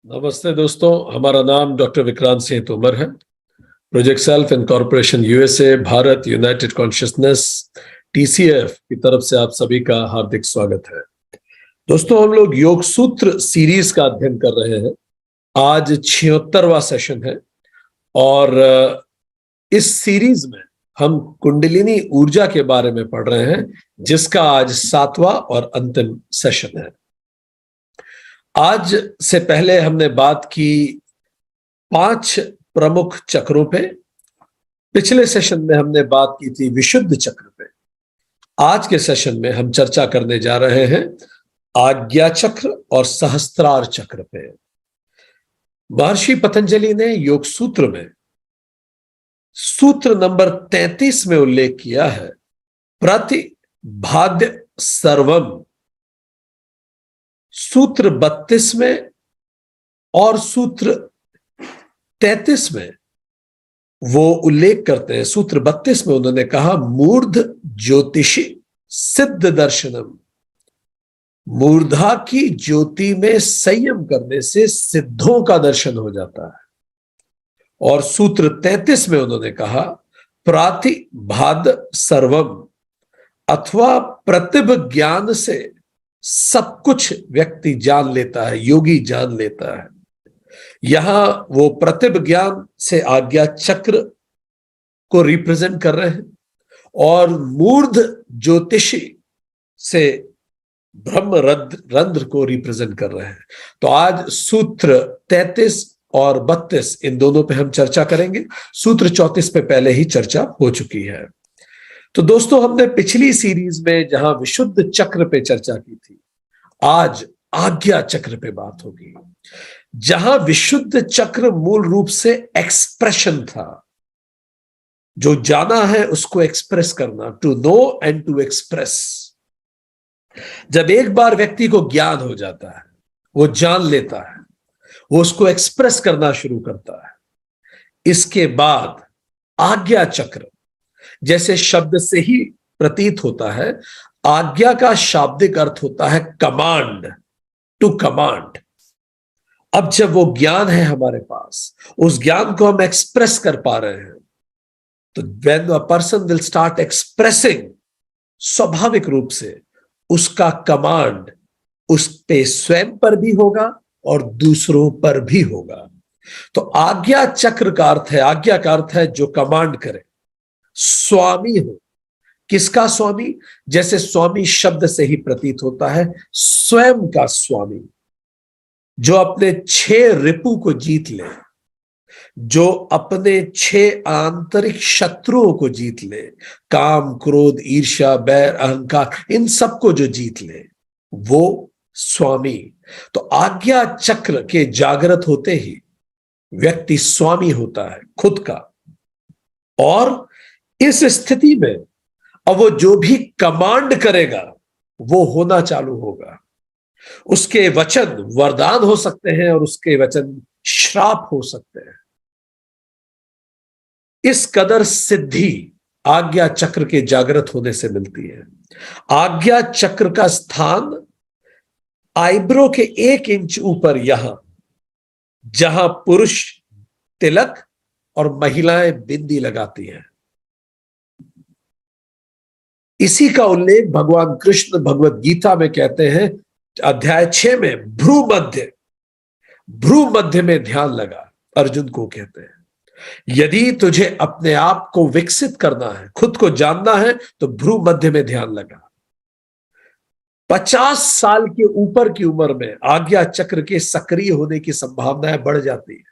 नमस्ते दोस्तों, हमारा नाम डॉक्टर विक्रांत सिंह तोमर है। Project self and corporation USA, Bharat, United consciousness, TCF की तरफ से आप सभी का हार्दिक स्वागत है। दोस्तों, हम लोग योग सूत्र सीरीज का अध्ययन कर रहे हैं। आज 76वां सेशन है और इस सीरीज में हम कुंडलिनी ऊर्जा के बारे में पढ़ रहे हैं, जिसका आज 7वां और अंतिम सेशन है। आज से पहले हमने बात की 5 प्रमुख चक्रों पे। पिछले सेशन में हमने बात की थी विशुद्ध चक्र पे। आज के सेशन में हम चर्चा करने जा रहे हैं आज्ञा चक्र और सहस्त्रार चक्र पे। महर्षि पतंजलि ने योग सूत्र में सूत्र नंबर 33 में उल्लेख किया है, प्रतिभाद्य सर्वम। सूत्र 32 में और सूत्र 33 में वो उल्लेख करते हैं। सूत्र 32 में उन्होंने कहा, मूर्ध ज्योतिषी सिद्ध दर्शनम। मूर्धा की ज्योति में संयम करने से सिद्धों का दर्शन हो जाता है। और सूत्र 33 में उन्होंने कहा, प्रातिभाद सर्वम, अथवा प्रतिभ ज्ञान से सब कुछ व्यक्ति जान लेता है, योगी जान लेता है। यहां वो प्रतिभ ज्ञान से आज्ञा चक्र को रिप्रेजेंट कर रहे हैं और मूर्ध ज्योतिषी से ब्रह्म रंध्र को रिप्रेजेंट कर रहे हैं। तो आज सूत्र 33 और 32 इन दोनों पे हम चर्चा करेंगे। सूत्र 34 पे पहले ही चर्चा हो चुकी है। तो दोस्तों, हमने पिछली सीरीज में जहां विशुद्ध चक्र पे चर्चा की थी, आज आज्ञा चक्र पे बात होगी। जहां विशुद्ध चक्र मूल रूप से एक्सप्रेशन था, जो जाना है उसको एक्सप्रेस करना, to know and to express. जब एक बार व्यक्ति को ज्ञान हो जाता है, वो जान लेता है, वो उसको एक्सप्रेस करना शुरू करता है। इसके बाद आज्ञा चक्र, जैसे शब्द से ही प्रतीत होता है, आज्ञा का शाब्दिक अर्थ होता है कमांड, टू कमांड। अब जब वो ज्ञान है हमारे पास, उस ज्ञान को हम एक्सप्रेस कर पा रहे हैं, तो when a person will start expressing, स्वाभाविक रूप से उसका कमांड उस पे स्वयं पर भी होगा और दूसरों पर भी होगा। तो आज्ञा चक्र का अर्थ है, आज्ञा का अर्थ है जो कमांड करे, स्वामी हो। किसका स्वामी? जैसे स्वामी शब्द से ही प्रतीत होता है, स्वयं का स्वामी, जो अपने 6 रिपु को जीत ले, जो अपने 6 आंतरिक शत्रुओं को जीत ले, काम, क्रोध, ईर्ष्या, बैर, अहंकार, इन सबको जो जीत ले, वो स्वामी। तो आज्ञा चक्र के जागृत होते ही व्यक्ति स्वामी होता है खुद का। और इस स्थिति में अब वो जो भी कमांड करेगा वो होना चालू होगा। उसके वचन वरदान हो सकते हैं और उसके वचन श्राप हो सकते हैं। इस कदर सिद्धि आज्ञा चक्र के जागृत होने से मिलती है। आज्ञा चक्र का स्थान आईब्रो के 1 इंच ऊपर, यहां जहां पुरुष तिलक और महिलाएं बिंदी लगाती हैं। इसी का उल्लेख भगवान कृष्ण भगवत गीता में कहते हैं, अध्याय 6 में, भ्रू मध्य में ध्यान लगा। अर्जुन को कहते हैं, यदि तुझे अपने आप को विकसित करना है, खुद को जानना है, तो भ्रू मध्य में ध्यान लगा। 50 साल के ऊपर की उम्र में आज्ञा चक्र के सक्रिय होने की संभावनाएं बढ़ जाती है,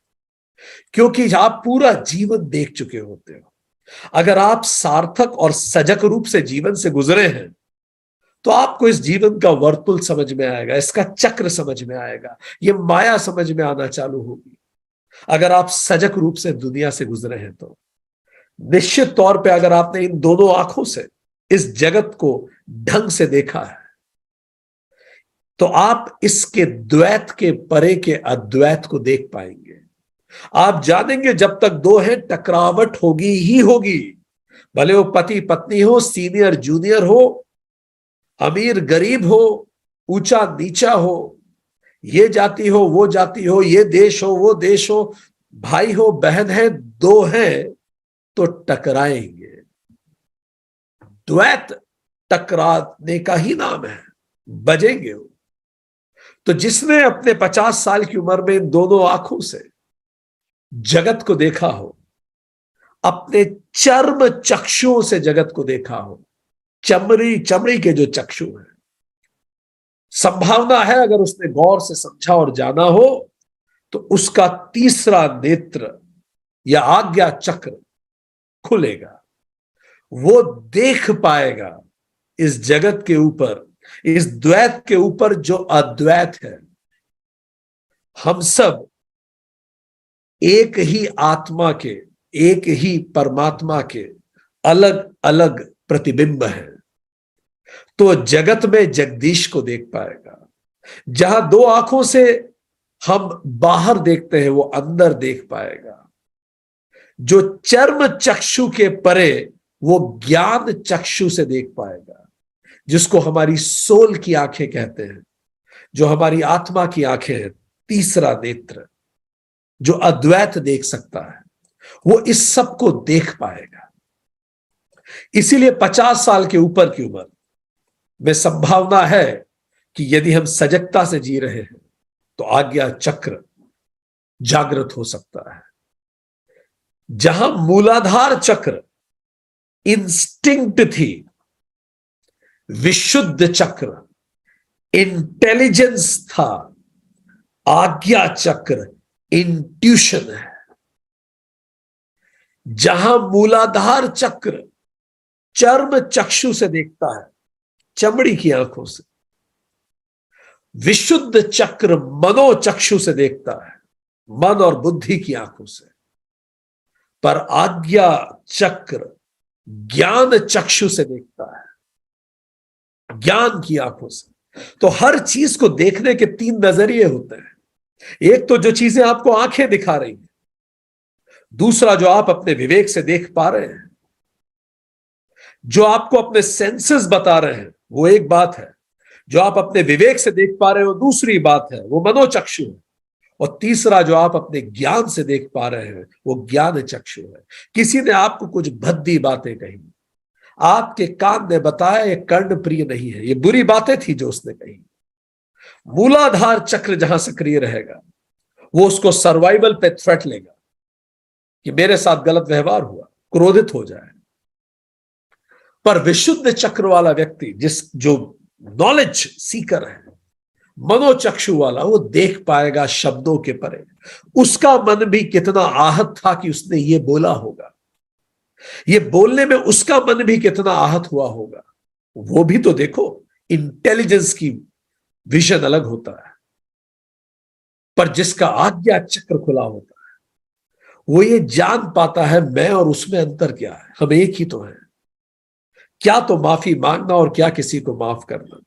क्योंकि आप पूरा जीवन देख चुके होते हो। अगर आप सार्थक और सजग रूप से जीवन से गुजरे हैं, तो आपको इस जीवन का वर्तुल समझ में आएगा, इसका चक्र समझ में आएगा, ये माया समझ में आना चालू होगी। अगर आप सजग रूप से दुनिया से गुजरे हैं, तो निश्चित तौर पे अगर आपने इन दोनों आंखों से इस जगत को ढंग से देखा है, तो आप इसके द्वैत के परे के अद्वैत को देख पाएंगे। आप जानेंगे जब तक 2 हैं, टकरावट होगी ही होगी। भले वो पति पत्नी हो, सीनियर जूनियर हो, अमीर गरीब हो, ऊंचा नीचा हो, ये जाति हो, वो जाति हो, ये देश हो, वो देश हो, भाई हो, बहन है, दो हैं तो टकराएंगे। द्वैत टकराने का ही नाम है, बजेंगे वो। तो जिसने अपने 50 साल की उम्र में इन दोनों आंखों से जगत को देखा हो, अपने चर्म चक्षुओं से जगत को देखा हो, चमड़ी के जो चक्षु हैं, संभावना है अगर उसने गौर से समझा और जाना हो तो उसका तीसरा नेत्र या आज्ञा चक्र खुलेगा। वो देख पाएगा इस जगत के ऊपर, इस द्वैत के ऊपर जो अद्वैत है। हम सब एक ही आत्मा के, एक ही परमात्मा के अलग अलग प्रतिबिंब हैं। तो जगत में जगदीश को देख पाएगा। जहां दो आंखों से हम बाहर देखते हैं वो अंदर देख पाएगा। जो चर्म चक्षु के परे वो ज्ञान चक्षु से देख पाएगा, जिसको हमारी सोल की आंखें कहते हैं, जो हमारी आत्मा की आंखें हैं। तीसरा नेत्र जो अद्वैत देख सकता है वो इस सब को देख पाएगा। इसीलिए 50 साल के ऊपर की उम्र में संभावना है कि यदि हम सजगता से जी रहे हैं तो आज्ञा चक्र जागृत हो सकता है। जहां मूलाधार चक्र इंस्टिंक्ट थी, विशुद्ध चक्र इंटेलिजेंस था, आज्ञा चक्र इंट्यूशन है। जहां मूलाधार चक्र चर्म चक्षु से देखता है, चमड़ी की आंखों से, विशुद्ध चक्र मनोचक्षु से देखता है, मन और बुद्धि की आंखों से, पर आज्ञा चक्र ज्ञान चक्षु से देखता है, ज्ञान की आंखों से। तो हर चीज को देखने के 3 नजरिए होते हैं। एक तो जो चीजें आपको आंखें दिखा रही हैं, दूसरा जो आप अपने विवेक से देख पा रहे हैं, जो आपको अपने सेंसेस बता रहे हैं वो एक बात है, जो आप अपने विवेक से देख पा रहे हो दूसरी बात है, वो मनोचक्षु है, और तीसरा जो आप अपने ज्ञान से देख पा रहे हैं वो ज्ञान चक्षु है। किसी ने आपको कुछ भद्दी बातें कही, आपके कान ने बताया ये कर्ण प्रिय नहीं है, ये बुरी बातें थी जो उसने कही। मूलाधार चक्र जहां सक्रिय रहेगा वो उसको सर्वाइवल पे थ्रेट लेगा कि मेरे साथ गलत व्यवहार हुआ, क्रोधित हो जाए। पर विशुद्ध चक्र वाला व्यक्ति, जो नॉलेज सीकर है, मनोचक्षु वाला, वो देख पाएगा शब्दों के परे। उसका मन भी कितना आहत था कि उसने ये बोला होगा, ये बोलने में उसका मन भी कितना आहत हुआ होगा, वो भी तो देखो। इंटेलिजेंस की विजन अलग होता है, पर जिसका आज्ञा चक्र खुला होता है वो ये जान पाता है मैं और उसमें अंतर क्या है, हम एक ही तो हैं। क्या तो माफी मांगना और क्या किसी को माफ करना।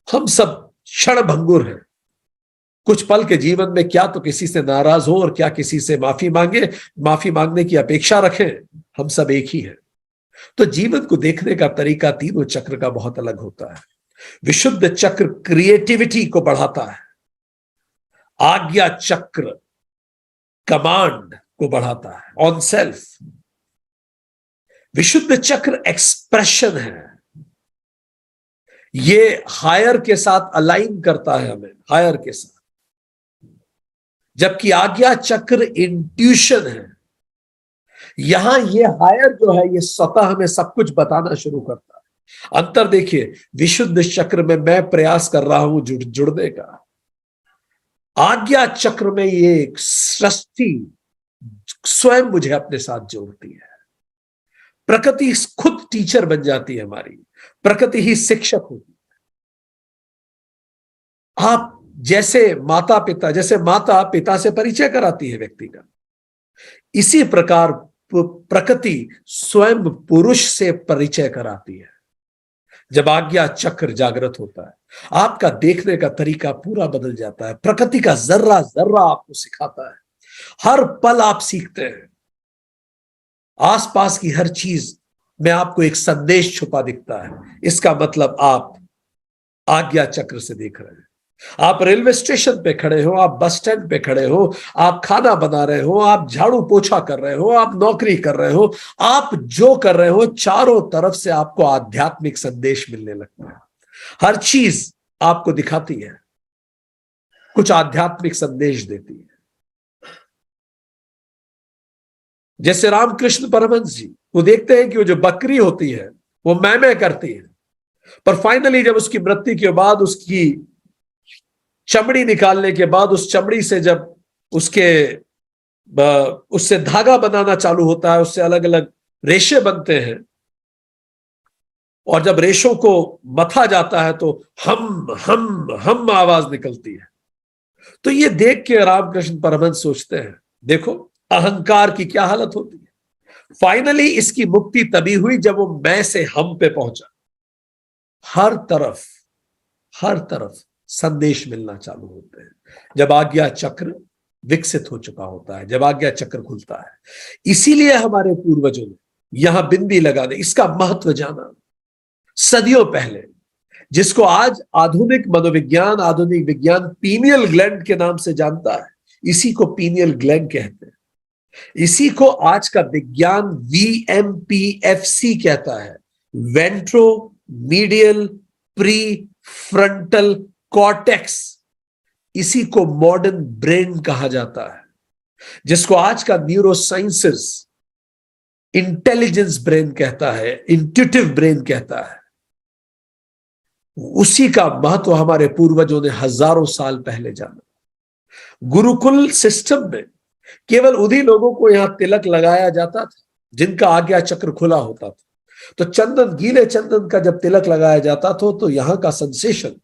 हम सब क्षण भंगुर हैं। कुछ पल के जीवन में क्या तो किसी से नाराज हो और क्या किसी से माफी मांगे, माफी मांगने की अपेक्षा रखें। हम सब एक ही हैं। तो जीवन को देखने का तरीका तीनों चक्र का बहुत अलग होता है। विशुद्ध चक्र क्रिएटिविटी को बढ़ाता है, आज्ञा चक्र कमांड को बढ़ाता है, ऑन सेल्फ। विशुद्ध चक्र एक्सप्रेशन है, ये हायर के साथ अलाइन करता है हमें, हायर के साथ। जबकि आज्ञा चक्र इंट्यूशन है, यहां ये हायर जो है ये स्वतः हमें सब कुछ बताना शुरू करता है। अंतर देखिए, विशुद्ध चक्र में मैं प्रयास कर रहा हूं जुड़ने का, आज्ञा चक्र में ये सृष्टि स्वयं मुझे अपने साथ जोड़ती है। प्रकृति खुद टीचर बन जाती है हमारी, प्रकृति ही शिक्षक होती है। आप जैसे माता पिता से परिचय कराती है व्यक्ति का, इसी प्रकार प्रकृति स्वयं पुरुष से परिचय कराती है। जब आज्ञा चक्र जागृत होता है, आपका देखने का तरीका पूरा बदल जाता है। प्रकृति का जर्रा जर्रा आपको सिखाता है, हर पल आप सीखते हैं। आसपास की हर चीज में आपको एक संदेश छुपा दिखता है। इसका मतलब आप आज्ञा चक्र से देख रहे हैं। आप रेलवे स्टेशन पे खड़े हो, आप बस स्टैंड पे खड़े हो, आप खाना बना रहे हो, आप झाड़ू पोछा कर रहे हो, आप नौकरी कर रहे हो, आप जो कर रहे हो चारों तरफ से आपको आध्यात्मिक संदेश मिलने लगता है। हर चीज आपको दिखाती है, कुछ आध्यात्मिक संदेश देती है। जैसे रामकृष्ण परमहंस जी, वो देखते हैं कि वो जो बकरी होती है वो मैं करती है, पर फाइनली जब उसकी मृत्यु के बाद उसकी चमड़ी निकालने के बाद उस चमड़ी से जब उससे धागा बनाना चालू होता है, उससे अलग अलग रेशे बनते हैं, और जब रेशों को मथा जाता है तो हम आवाज निकलती है। तो ये देख के रामकृष्ण परमहंस सोचते हैं, देखो अहंकार की क्या हालत होती है। फाइनली इसकी मुक्ति तभी हुई जब वो मैं से हम पे पहुंचा। हर तरफ संदेश मिलना चालू होते हैं जब आज्ञा चक्र विकसित हो चुका होता है, जब आज्ञा चक्र खुलता है। इसीलिए हमारे पूर्वजों ने यहां बिंदी लगाने, इसका महत्व जाना सदियों पहले, जिसको आज आधुनिक मनोविज्ञान, आधुनिक विज्ञान पीनियल ग्लैंड के नाम से जानता है। इसी को पीनियल ग्लैंड कहते हैं, इसी को आज का विज्ञान VMPFC कहता है, ventro medial pre frontal cortex. इसी को मॉडर्न ब्रेन कहा जाता है, जिसको आज का न्यूरो साइंसेस इंटेलिजेंस ब्रेन कहता है, इंट्यूटिव ब्रेन कहता है। उसी का महत्व हमारे पूर्वजों ने हजारों साल पहले जाना। गुरुकुल सिस्टम में केवल उन्हीं लोगों को यहां तिलक लगाया जाता था जिनका आज्ञा चक्र खुला होता था। तो चंदन, गीले चंदन का जब तिलक लगाया जाता था तो यहां का सेंसेशन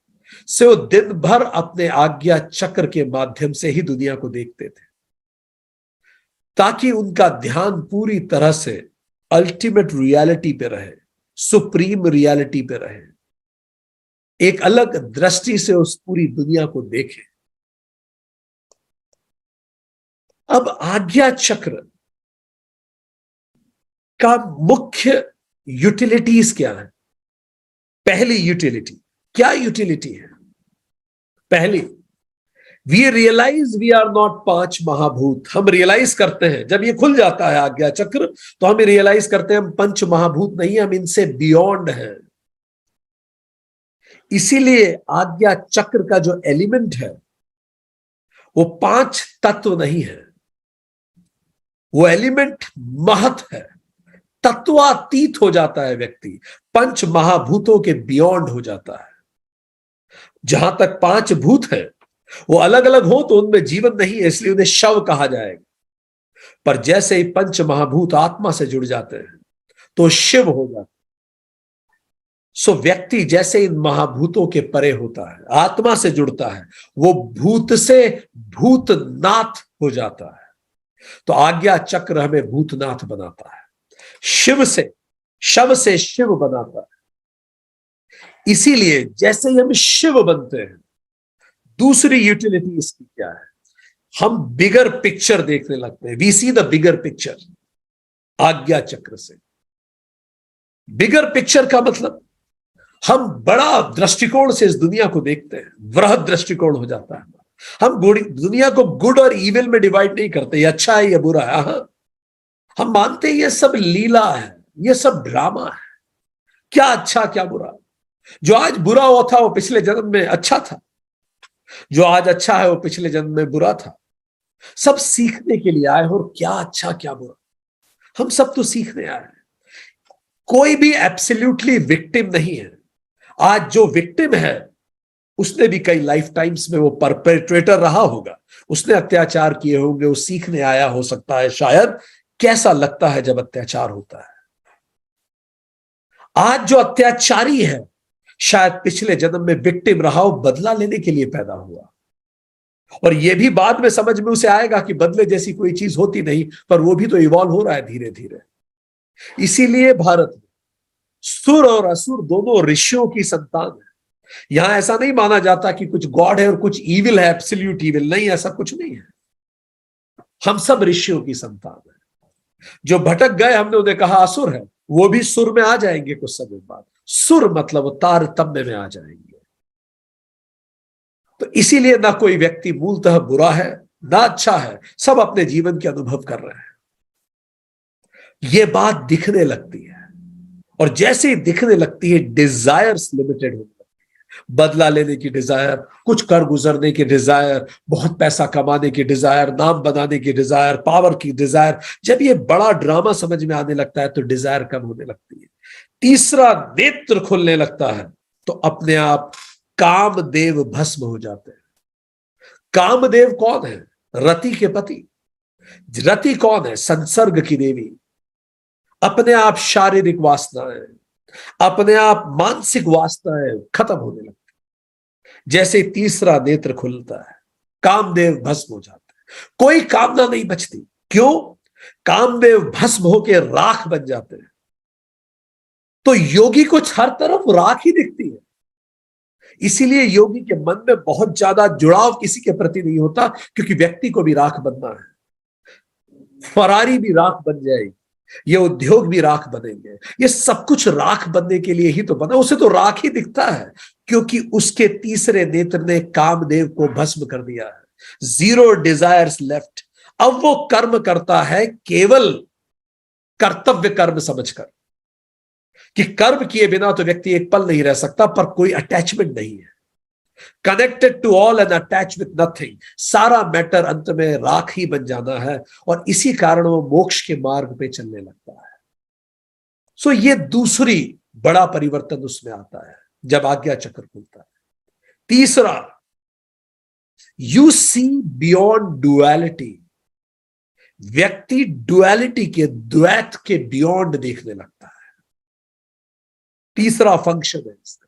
से वो दिन भर अपने आज्ञा चक्र के माध्यम से ही दुनिया को देखते थे, ताकि उनका ध्यान पूरी तरह से अल्टीमेट रियलिटी पे रहे, सुप्रीम रियलिटी पे रहे, एक अलग दृष्टि से उस पूरी दुनिया को देखें। अब आज्ञा चक्र का मुख्य यूटिलिटीज क्या है? पहली यूटिलिटी, क्या यूटिलिटी है? पहली, we realise we are not पांच महाभूत। हम रियलाइज करते हैं जब ये खुल जाता है आज्ञा चक्र, तो हम रियलाइज करते हैं हम पंच महाभूत नहीं, हम इनसे बियॉन्ड हैं। इसीलिए आज्ञा चक्र का जो एलिमेंट है वो पांच तत्व नहीं है, वो एलिमेंट महत है। तत्वातीत हो जाता है व्यक्ति, पंच महाभूतों के बियॉन्ड हो जाता है। जहां तक पांच भूत है वो अलग अलग हो तो उनमें जीवन नहीं है, इसलिए उन्हें शव कहा जाएगा। पर जैसे ही पंच महाभूत आत्मा से जुड़ जाते हैं तो शिव हो जाता है। सो व्यक्ति जैसे इन महाभूतों के परे होता है, आत्मा से जुड़ता है, वो भूत से भूतनाथ हो जाता है। तो आज्ञा चक्र हमें भूतनाथ बनाता है, शिव से शव से शिव बनाता है। इसीलिए जैसे ही हम शिव बनते हैं, दूसरी यूटिलिटी इसकी क्या है? हम बिगर पिक्चर देखने लगते हैं। We see the bigger picture आज्ञा चक्र से। बिगर पिक्चर का मतलब हम बड़ा दृष्टिकोण से इस दुनिया को देखते हैं, वृहद दृष्टिकोण हो जाता है। हम दुनिया को गुड और इविल में डिवाइड नहीं करते, ये अच्छा है ये बुरा है। हम मानते हैं ये सब लीला है, ये सब ड्रामा है, क्या अच्छा क्या बुरा। जो आज बुरा हुआ था वो पिछले जन्म में अच्छा था, जो आज अच्छा है वो पिछले जन्म में बुरा था। सब सीखने के लिए आए हो, और क्या अच्छा क्या बुरा, हम सब तो सीखने आए हैं। कोई भी एब्सोल्युटली विक्टिम नहीं है। आज जो विक्टिम है उसने भी कई लाइफ टाइम्स में वो परपेट्रेटर रहा होगा, उसने अत्याचार किए होंगे, वो सीखने आया हो सकता है शायद कैसा लगता है जब अत्याचार होता है। आज जो अत्याचारी है शायद पिछले जन्म में विक्टिम रहा हो, बदला लेने के लिए पैदा हुआ, और यह भी बाद में समझ में उसे आएगा कि बदले जैसी कोई चीज होती नहीं, पर वो भी तो इवॉल्व हो रहा है धीरे धीरे। इसीलिए भारत में सुर और असुर दोनों ऋषियों की संतान है। यहां ऐसा नहीं माना जाता कि कुछ गॉड है और कुछ इविल है, एब्सोल्यूट इविल नहीं, ऐसा कुछ नहीं है। हम सब ऋषियों की संतान है। जो भटक गए हमने उन्हें कहा असुर है, वो भी सुर में आ जाएंगे कुछ समय बाद। सुर मतलब तारतम्य में आ जाएंगे। तो इसीलिए ना कोई व्यक्ति मूलतः बुरा है ना अच्छा है, सब अपने जीवन के अनुभव कर रहे हैं। यह बात दिखने लगती है, और जैसे ही दिखने लगती है डिजायर्स लिमिटेड होने लगती है। बदला लेने की डिजायर, कुछ कर गुजरने की डिजायर, बहुत पैसा कमाने की डिजायर, नाम बनाने की डिजायर, पावर की डिजायर, जब ये बड़ा ड्रामा समझ में आने लगता है तो डिजायर कम होने लगती है। तीसरा नेत्र खुलने लगता है तो अपने आप कामदेव भस्म हो जाते हैं। कामदेव कौन है? रति के पति। रति कौन है? संसर्ग की देवी। अपने आप शारीरिक वासनाएं, अपने आप मानसिक वासनाएं खत्म होने लगती। जैसे तीसरा नेत्र खुलता है, कामदेव भस्म हो जाता है, कोई कामना नहीं बचती। क्यों? कामदेव भस्म होकर राख बन जाते हैं। तो योगी को हर तरफ राख ही दिखती है। इसीलिए योगी के मन में बहुत ज्यादा जुड़ाव किसी के प्रति नहीं होता, क्योंकि व्यक्ति को भी राख बनना है। फरारी भी राख बन जाएगी, ये उद्योग भी राख बनेंगे, ये सब कुछ राख बनने के लिए ही तो बना। उसे तो राख ही दिखता है, क्योंकि उसके तीसरे नेत्र ने कामदेव को भस्म कर दिया है। Zero desires left. अब वो कर्म करता है केवल कर्तव्य कर्म समझकर, कि कर्म किए बिना तो व्यक्ति एक पल नहीं रह सकता, पर कोई अटैचमेंट नहीं है। Connected to all and attach with nothing. सारा मैटर अंत में राख ही बन जाना है, और इसी कारण वो मोक्ष के मार्ग पे चलने लगता है। सो ये दूसरी बड़ा परिवर्तन उसमें आता है जब आज्ञा चक्र खुलता है। तीसरा, यू सी बियॉन्ड डुअलिटी। व्यक्ति डुअलिटी के, द्वैत के बियॉन्ड देखने लगता है। तीसरा फंक्शन है इसका।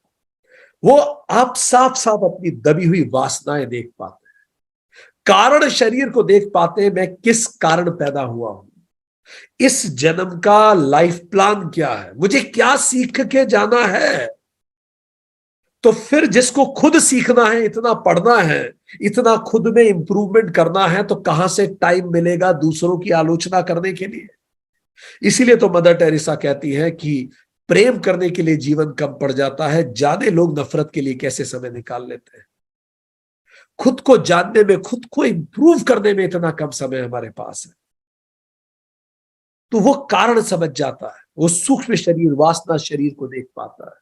वो आप साफ साफ अपनी दबी हुई वासनाएं देख पाते हैं, कारण शरीर को देख पाते हैं। मैं किस कारण पैदा हुआ हूं, इस जन्म का लाइफ प्लान क्या है, मुझे क्या सीख के जाना है। तो फिर जिसको खुद सीखना है, इतना पढ़ना है, इतना खुद में इंप्रूवमेंट करना है, तो कहां से टाइम मिलेगा दूसरों की आलोचना करने के लिए। इसीलिए तो मदर टेरेसा कहती है कि प्रेम करने के लिए जीवन कम पड़ जाता है, जाने लोग नफरत के लिए कैसे समय निकाल लेते हैं। खुद को जानने में, खुद को इंप्रूव करने में इतना कम समय हमारे पास है। तो वो कारण समझ जाता है, वो सूक्ष्म शरीर, वासना शरीर को देख पाता है।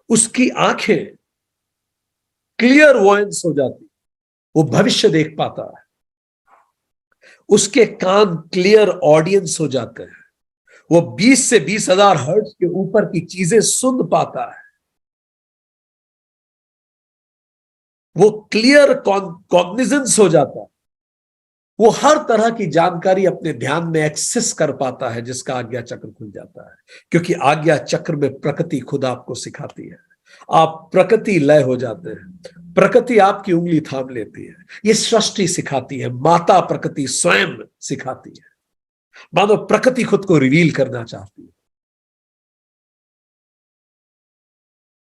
उसकी आंखें क्लियर वॉयंस हो जाती, वो भविष्य देख पाता है। उसके कान क्लियर ऑडियंस हो जाते हैं, वो 20 से 20,000 हर्ट्ज के ऊपर की चीजें सुन पाता है। वो क्लियर कॉग्निजेंस हो जाता है, वो हर तरह की जानकारी अपने ध्यान में एक्सेस कर पाता है, जिसका आज्ञा चक्र खुल जाता है। क्योंकि आज्ञा चक्र में प्रकृति खुद आपको सिखाती है। आप प्रकृति लय हो जाते हैं, प्रकृति आपकी उंगली थाम लेती है। ये सृष्टि सिखाती है, माता प्रकृति स्वयं सिखाती है। मानो प्रकृति खुद को रिवील करना चाहती है।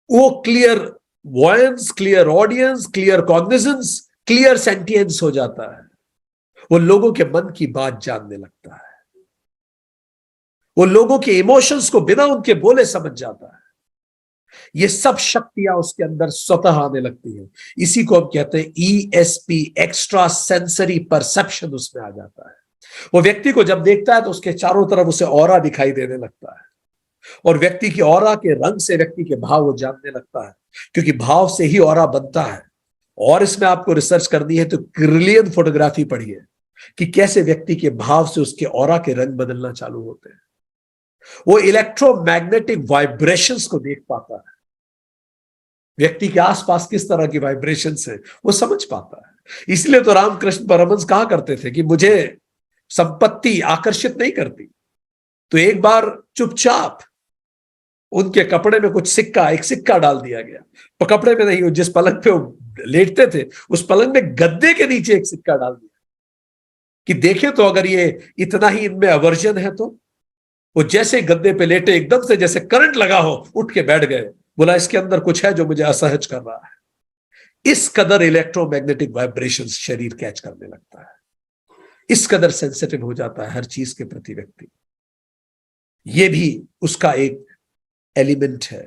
वो clear voyance, clear audience, clear cognizance, clear sentience हो जाता है। वो लोगों के मन की बात जानने लगता है, वो लोगों के इमोशंस को बिना उनके बोले समझ जाता है। ये सब शक्तियां उसके अंदर स्वतः आने लगती हैं। इसी को हम कहते हैं ESP, एक्स्ट्रा सेंसरी परसेप्शन उसमें आ जाता है। वो व्यक्ति को जब देखता है तो उसके चारों तरफ उसे ऑरा दिखाई देने लगता है, और व्यक्ति की ऑरा के रंग से व्यक्ति के भाव वो जानने लगता है, क्योंकि भाव से ही ऑरा बनता है। और इसमें आपको रिसर्च करनी है तो क्रिलियन फोटोग्राफी पढ़िए कि कैसे व्यक्ति के भाव से उसके ऑरा के रंग बदलना चालू होते हैं। वो इलेक्ट्रोमैग्नेटिक वाइब्रेशंस को देख पाता है, व्यक्ति के आसपास किस तरह की वाइब्रेशंस है वो समझ पाता है। इसलिए तो रामकृष्ण परमहंस कहा करते थे कि मुझे संपत्ति आकर्षित नहीं करती। तो एक बार चुपचाप उनके कपड़े में कुछ सिक्का, एक सिक्का डाल दिया गया। पर कपड़े में नहीं, जिस पलंग पे वो लेटते थे उस पलंग में गद्दे के नीचे एक सिक्का डाल दिया कि देखें तो अगर ये इतना ही इनमें अवर्जन है तो। वो जैसे गद्दे पे लेटे, एकदम से जैसे करंट लगा हो, उठ के बैठ गए। बोला इसके अंदर कुछ है जो मुझे असहज कर रहा है। इस कदर इलेक्ट्रोमैग्नेटिक वाइब्रेशंस शरीर कैच करने लगता है, इस कदर सेंसिटिव हो जाता है हर चीज के प्रति व्यक्ति। ये भी उसका एक एलिमेंट है।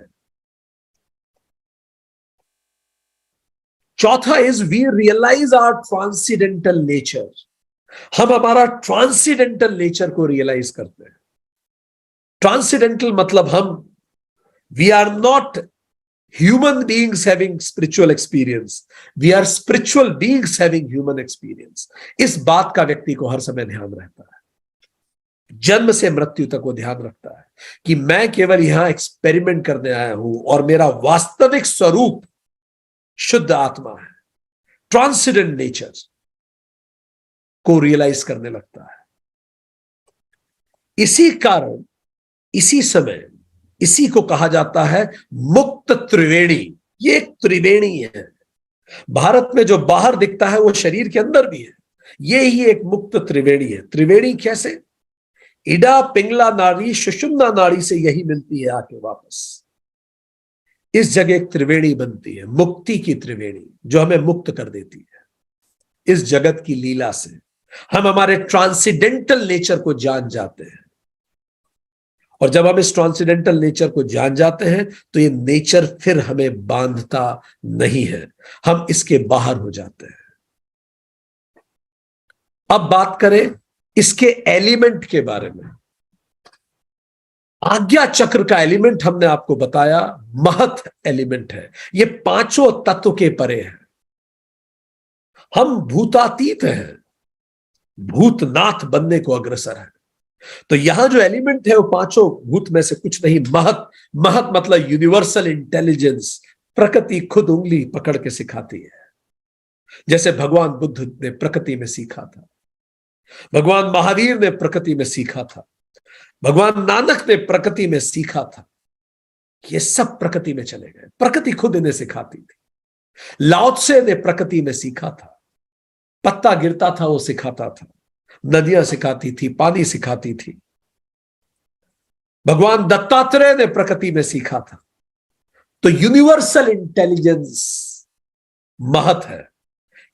चौथा is we realise our transcendental nature. हम हमारा ट्रांसीडेंटल नेचर को रियलाइज करते हैं। ट्रांसीडेंटल मतलब we are not human beings having spiritual experience, we are spiritual beings having human experience। इस बात का व्यक्ति को हर समय ध्यान रहता है, जन्म से मृत्यु तक वो ध्यान रखता है कि मैं केवल यहां एक्सपेरिमेंट करने आया हूं और मेरा वास्तविक स्वरूप शुद्ध आत्मा है। ट्रांसेंडेंट नेचर को रियलाइज करने लगता है। इसी कारण, इसी समय, इसी को कहा जाता है मुक्त त्रिवेणी। ये एक त्रिवेणी है। भारत में जो बाहर दिखता है वो शरीर के अंदर भी है। ये ही एक मुक्त त्रिवेणी है। त्रिवेणी कैसे? इडा पिंगला नाड़ी सुषुम्ना नाड़ी से यही मिलती है आके वापस। इस जगह एक त्रिवेणी बनती है, मुक्ति की त्रिवेणी, जो हमें मुक्त कर देती है इस जगत की लीला से। हम हमारे ट्रांसेंडेंटल नेचर को जान जाते हैं, और जब हम इस ट्रांसेंडेंटल नेचर को जान जाते हैं तो ये नेचर फिर हमें बांधता नहीं है, हम इसके बाहर हो जाते हैं। अब बात करें इसके एलिमेंट के बारे में। आज्ञा चक्र का एलिमेंट हमने आपको बताया महत एलिमेंट है। ये पांचों तत्व के परे है। हम भूतातीत हैं, भूतनाथ बनने को अग्रसर है। तो यहां जो एलिमेंट है वो पांचों भूत में से कुछ नहीं, महत। महत मतलब यूनिवर्सल इंटेलिजेंस। प्रकृति खुद उंगली पकड़ के सिखाती है, जैसे भगवान बुद्ध ने प्रकृति में सीखा था, भगवान महावीर ने प्रकृति में सीखा था, भगवान नानक ने प्रकृति में सीखा था। ये सब प्रकृति में चले गए, प्रकृति खुद इन्हें सिखाती थी। लाओ त्से ने प्रकृति में सीखा था, पत्ता गिरता था वो सिखाता था, नदियां सिखाती थी, पानी सिखाती थी। भगवान दत्तात्रेय ने प्रकृति में सीखा था। तो यूनिवर्सल इंटेलिजेंस महत है।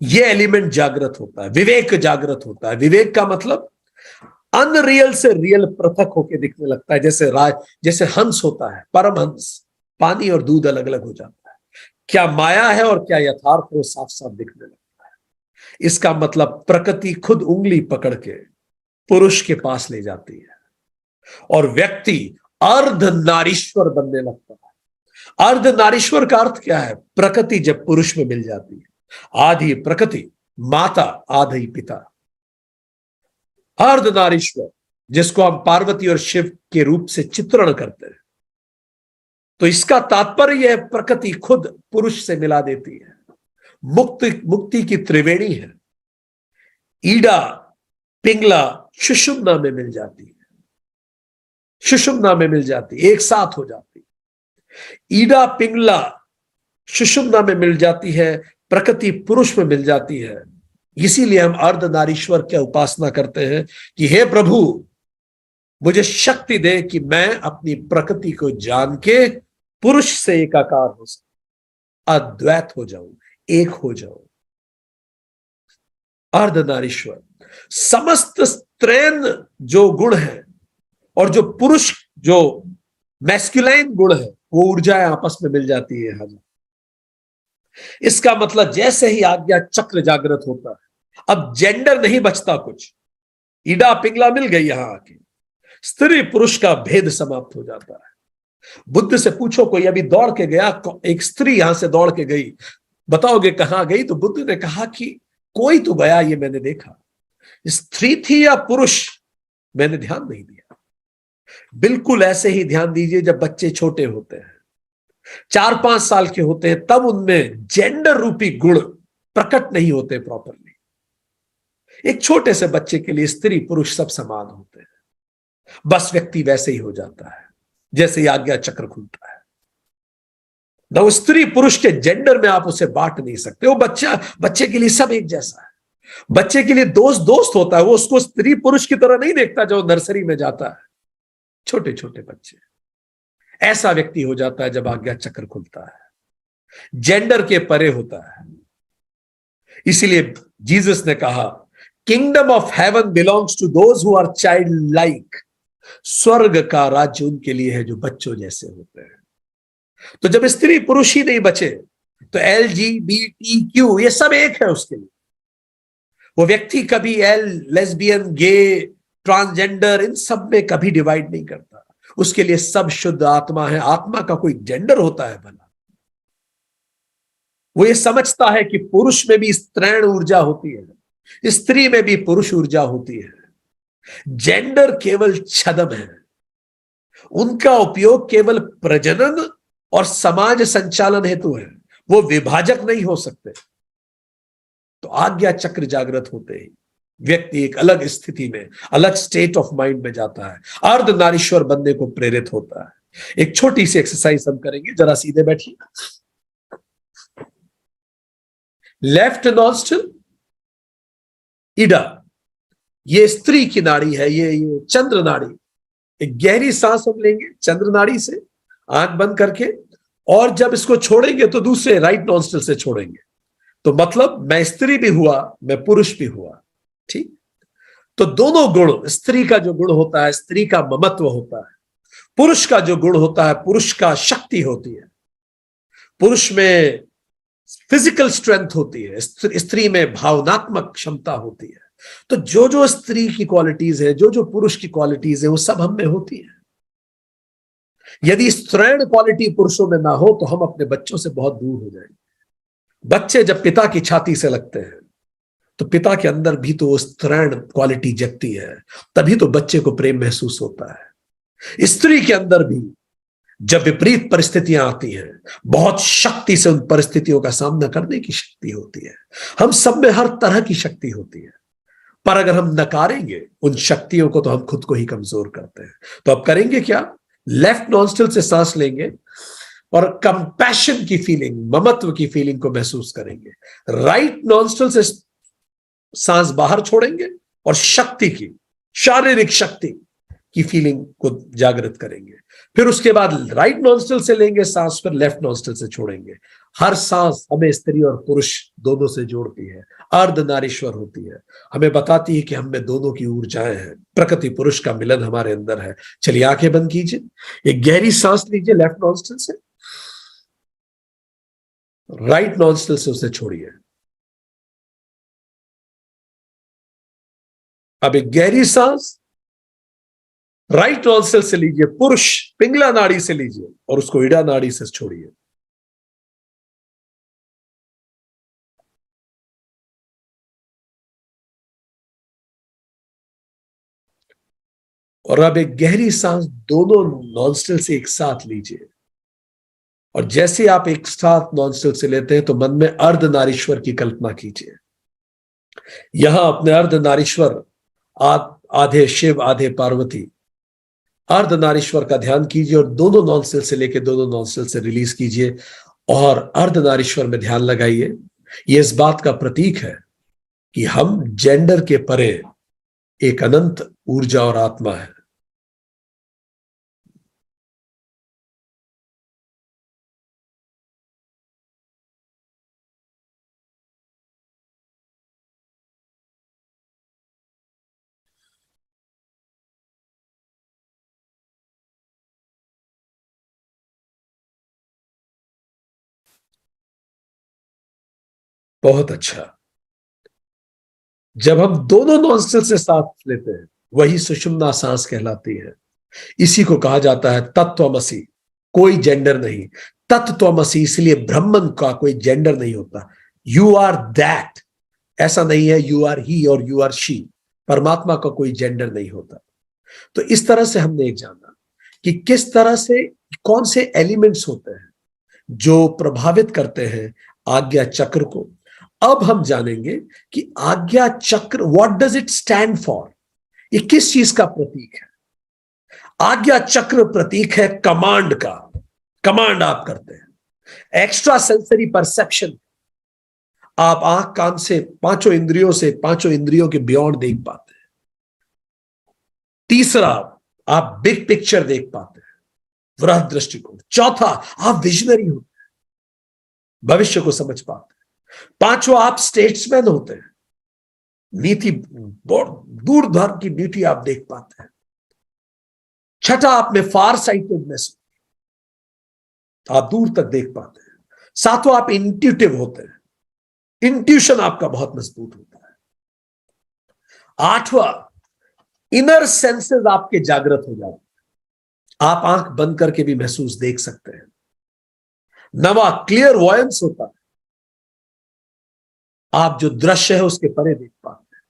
यह एलिमेंट जागृत होता है, विवेक जागृत होता है। विवेक का मतलब अनरियल से रियल पृथक होकर दिखने लगता है। जैसे हंस होता है, परमहंस, पानी और दूध अलग अलग हो जाता है। क्या माया है और क्या यथार्थ है साफ साफ दिखने लगता है। इसका मतलब प्रकृति खुद उंगली पकड़ के पुरुष के पास ले जाती है और व्यक्ति अर्ध नारीश्वर बनने लगता है। अर्ध नारीश्वर का अर्थ क्या है? प्रकृति जब पुरुष में मिल जाती है, आधी प्रकृति माता, आधी पिता। अर्ध नारीश्वर, जिसको हम पार्वती और शिव के रूप से चित्रण करते हैं। तो इसका तात्पर्य यह प्रकृति खुद पुरुष से मिला देती है। मुक्ति की त्रिवेणी है। ईडा पिंगला सुषुम्ना में मिल जाती है, सुषुम्ना में मिल जाती, एक साथ हो जाती। ईडा पिंगला सुषुम्ना में मिल जाती है, प्रकृति पुरुष में मिल जाती है। इसीलिए हम अर्धनारीश्वर की उपासना करते हैं कि हे प्रभु, मुझे शक्ति दे कि मैं अपनी प्रकृति को जान के पुरुष से एकाकार हो सकूं, अद्वैत हो जाऊं, एक हो जाऊं। अर्धनारीश्वर समस्त स्त्रैन जो गुण है और जो पुरुष, जो मैस्कुलाइन गुण है, वो ऊर्जाएं आपस में मिल जाती है। इसका मतलब जैसे ही आज्ञा चक्र जागृत होता है, अब जेंडर नहीं बचता कुछ। ईडा पिंगला मिल गई यहां आके, स्त्री पुरुष का भेद समाप्त हो जाता है। बुद्ध से पूछो, कोई अभी दौड़ के गया, एक स्त्री यहां से दौड़ के गई, बताओगे कहां गई? तो बुद्ध ने कहा कि कोई तो गया, ये मैंने देखा। स्त्री थी या पुरुष, मैंने ध्यान नहीं दिया। बिल्कुल ऐसे ही ध्यान दीजिए जब बच्चे छोटे होते हैं, 4-5 साल के होते हैं, तब उनमें जेंडर रूपी गुण प्रकट नहीं होते प्रॉपरली। एक छोटे से बच्चे के लिए स्त्री पुरुष सब समान होते हैं। बस व्यक्ति वैसे ही हो जाता है जैसे ही आज्ञा चक्र खुलता है। न स्त्री पुरुष के जेंडर में आप उसे बांट नहीं सकते। वो बच्चे के लिए सब एक जैसा है। बच्चे के लिए दोस्त होता है, वो उसको स्त्री पुरुष की तरह नहीं देखता जो नर्सरी में जाता है। छोटे छोटे बच्चे, ऐसा व्यक्ति हो जाता है जब आज्ञा चक्र खुलता है, जेंडर के परे होता है। इसीलिए जीसस ने कहा, kingdom of heaven belongs to those who are child like. स्वर्ग का राज्य उनके लिए है जो बच्चों जैसे होते हैं। तो जब स्त्री पुरुष ही नहीं बचे तो LGBTQ ये सब एक है उसके लिए। वो व्यक्ति कभी लेस्बियन, गे, ट्रांसजेंडर इन सब में कभी डिवाइड नहीं करता। उसके लिए सब शुद्ध आत्मा है। आत्मा का कोई जेंडर होता है भला? वो ये समझता है कि पुरुष में भी स्त्रैण ऊर्जा होती है, स्त्री में भी पुरुष ऊर्जा होती है। जेंडर केवल छद्म है, उनका उपयोग केवल प्रजनन और समाज संचालन हेतु है, वो विभाजक नहीं हो सकते। तो आज्ञा चक्र जागृत होते ही व्यक्ति एक अलग स्थिति में, अलग स्टेट ऑफ माइंड में जाता है, अर्ध नारीश्वर बनने को प्रेरित होता है। एक छोटी सी एक्सरसाइज हम करेंगे, जरा सीधे बैठिए। लेफ्ट नॉस्ट्रिल इडा, ये स्त्री की नाड़ी है, ये चंद्र नाड़ी। एक गहरी सांस हम लेंगे चंद्र नाड़ी से, आंख बंद करके, और जब इसको छोड़ेंगे तो दूसरे राइट नॉस्ट्रिल से छोड़ेंगे। तो मतलब मैं स्त्री भी हुआ, मैं पुरुष भी हुआ, ठीक। तो दोनों गुण, स्त्री का जो गुण होता है, स्त्री का ममत्व होता है, पुरुष का जो गुण होता है, पुरुष का शक्ति होती है। पुरुष में फिजिकल स्ट्रेंथ होती है, स्त्री में भावनात्मक क्षमता होती है। तो जो जो स्त्री की क्वालिटीज है, जो जो पुरुष की क्वालिटीज है, वो सब हम में होती है। यदि स्त्रैण क्वालिटी पुरुषों में ना हो तो हम अपने बच्चों से बहुत दूर हो जाएंगे। बच्चे जब पिता की छाती से लगते हैं तो पिता के अंदर भी तो स्त्रैण क्वालिटी जगती है, तभी तो बच्चे को प्रेम महसूस होता है। स्त्री के अंदर भी जब विपरीत परिस्थितियां आती हैं, बहुत शक्ति से उन परिस्थितियों का सामना करने की शक्ति होती है। हम सब में हर तरह की शक्ति होती है, पर अगर हम नकारेंगे उन शक्तियों को तो हम खुद को ही कमजोर करते हैं। तो अब करेंगे क्या? लेफ्ट नॉस्ट्रिल से सांस लेंगे और कंपैशन की फीलिंग, ममत्व की फीलिंग को महसूस करेंगे। राइट नॉस्ट्रिल से सांस बाहर छोड़ेंगे और शक्ति की, शारीरिक शक्ति की फीलिंग को जागृत करेंगे। फिर उसके बाद राइट नॉस्ट्रिल से लेंगे सांस, फिर लेफ्ट नॉस्ट्रिल से छोड़ेंगे। हर सांस हमें स्त्री और पुरुष दोनों से जोड़ती है, अर्ध नारीश्वर होती है, हमें बताती है कि हम में दोनों की ऊर्जाएं हैं, प्रकृति पुरुष का मिलन हमारे अंदर है। चलिए आंखें बंद कीजिए, एक गहरी सांस लीजिए लेफ्ट नॉस्ट्रिल से, राइट नॉस्ट्रिल से उसे छोड़िए। अब एक गहरी सांस राइट नॉस्ट्रिल से लीजिए, पुरुष पिंगला नाड़ी से लीजिए, और उसको ईड़ा नाड़ी से छोड़िए। और अब एक गहरी सांस दोनों नॉस्ट्रिल से एक साथ लीजिए, और जैसे आप एक साथ नॉस्ट्रिल से लेते हैं तो मन में अर्ध नारीश्वर की कल्पना कीजिए। यहां अपने अर्ध नारीश्वर, आधे शिव आधे पार्वती, अर्ध नारीश्वर का ध्यान कीजिए और दोनों नॉस्ट्रिल से लेकर दोनों नॉस्ट्रिल से रिलीज कीजिए और अर्ध नारीश्वर में ध्यान लगाइए। यह इस बात का प्रतीक है कि हम जेंडर के परे एक अनंत ऊर्जा और आत्मा है। बहुत अच्छा। जब हम दोनों नॉस्ट्रिल से सांस लेते हैं वही सुषुम्ना सांस कहलाती है। इसी को कहा जाता है तत्वमसी। कोई जेंडर नहीं, तत्वमसी, इसलिए ब्राह्मण का कोई जेंडर नहीं होता। यू आर दैट, ऐसा नहीं है यू आर ही और यू आर शी। परमात्मा का कोई जेंडर नहीं होता। तो इस तरह से हमने एक जाना कि किस तरह से कौन से एलिमेंट्स होते हैं जो प्रभावित करते हैं आज्ञा चक्र को। अब हम जानेंगे कि आज्ञा चक्र, what does it stand for, ये किस चीज का प्रतीक है। आज्ञा चक्र प्रतीक है कमांड का। कमांड आप करते हैं, एक्स्ट्रा सेंसरी परसेप्शन। आप आंख कान से, पांचों इंद्रियों से, पांचों इंद्रियों के बियॉन्ड देख पाते हैं। तीसरा, आप बिग पिक्चर देख पाते हैं, वृहद दृष्टिकोण। चौथा, आप विजनरी होते हैं, भविष्य को समझ पाते हैं। पांचवा, आप स्टेट्समैन होते हैं, नीति, दूर दराज की नीति आप देख पाते हैं। छठा, आप में फार साइटेडनेस, आप दूर तक देख पाते हैं। सातवां, आप इंट्यूटिव होते हैं, इंट्यूशन आपका बहुत मजबूत होता है। आठवां, इनर सेंसेस आपके जागृत हो जाते हैं, आप आंख बंद करके भी महसूस देख सकते हैं। नवा, क्लियर वॉयंस होता है, आप जो दृश्य है उसके परे देख पाते हैं।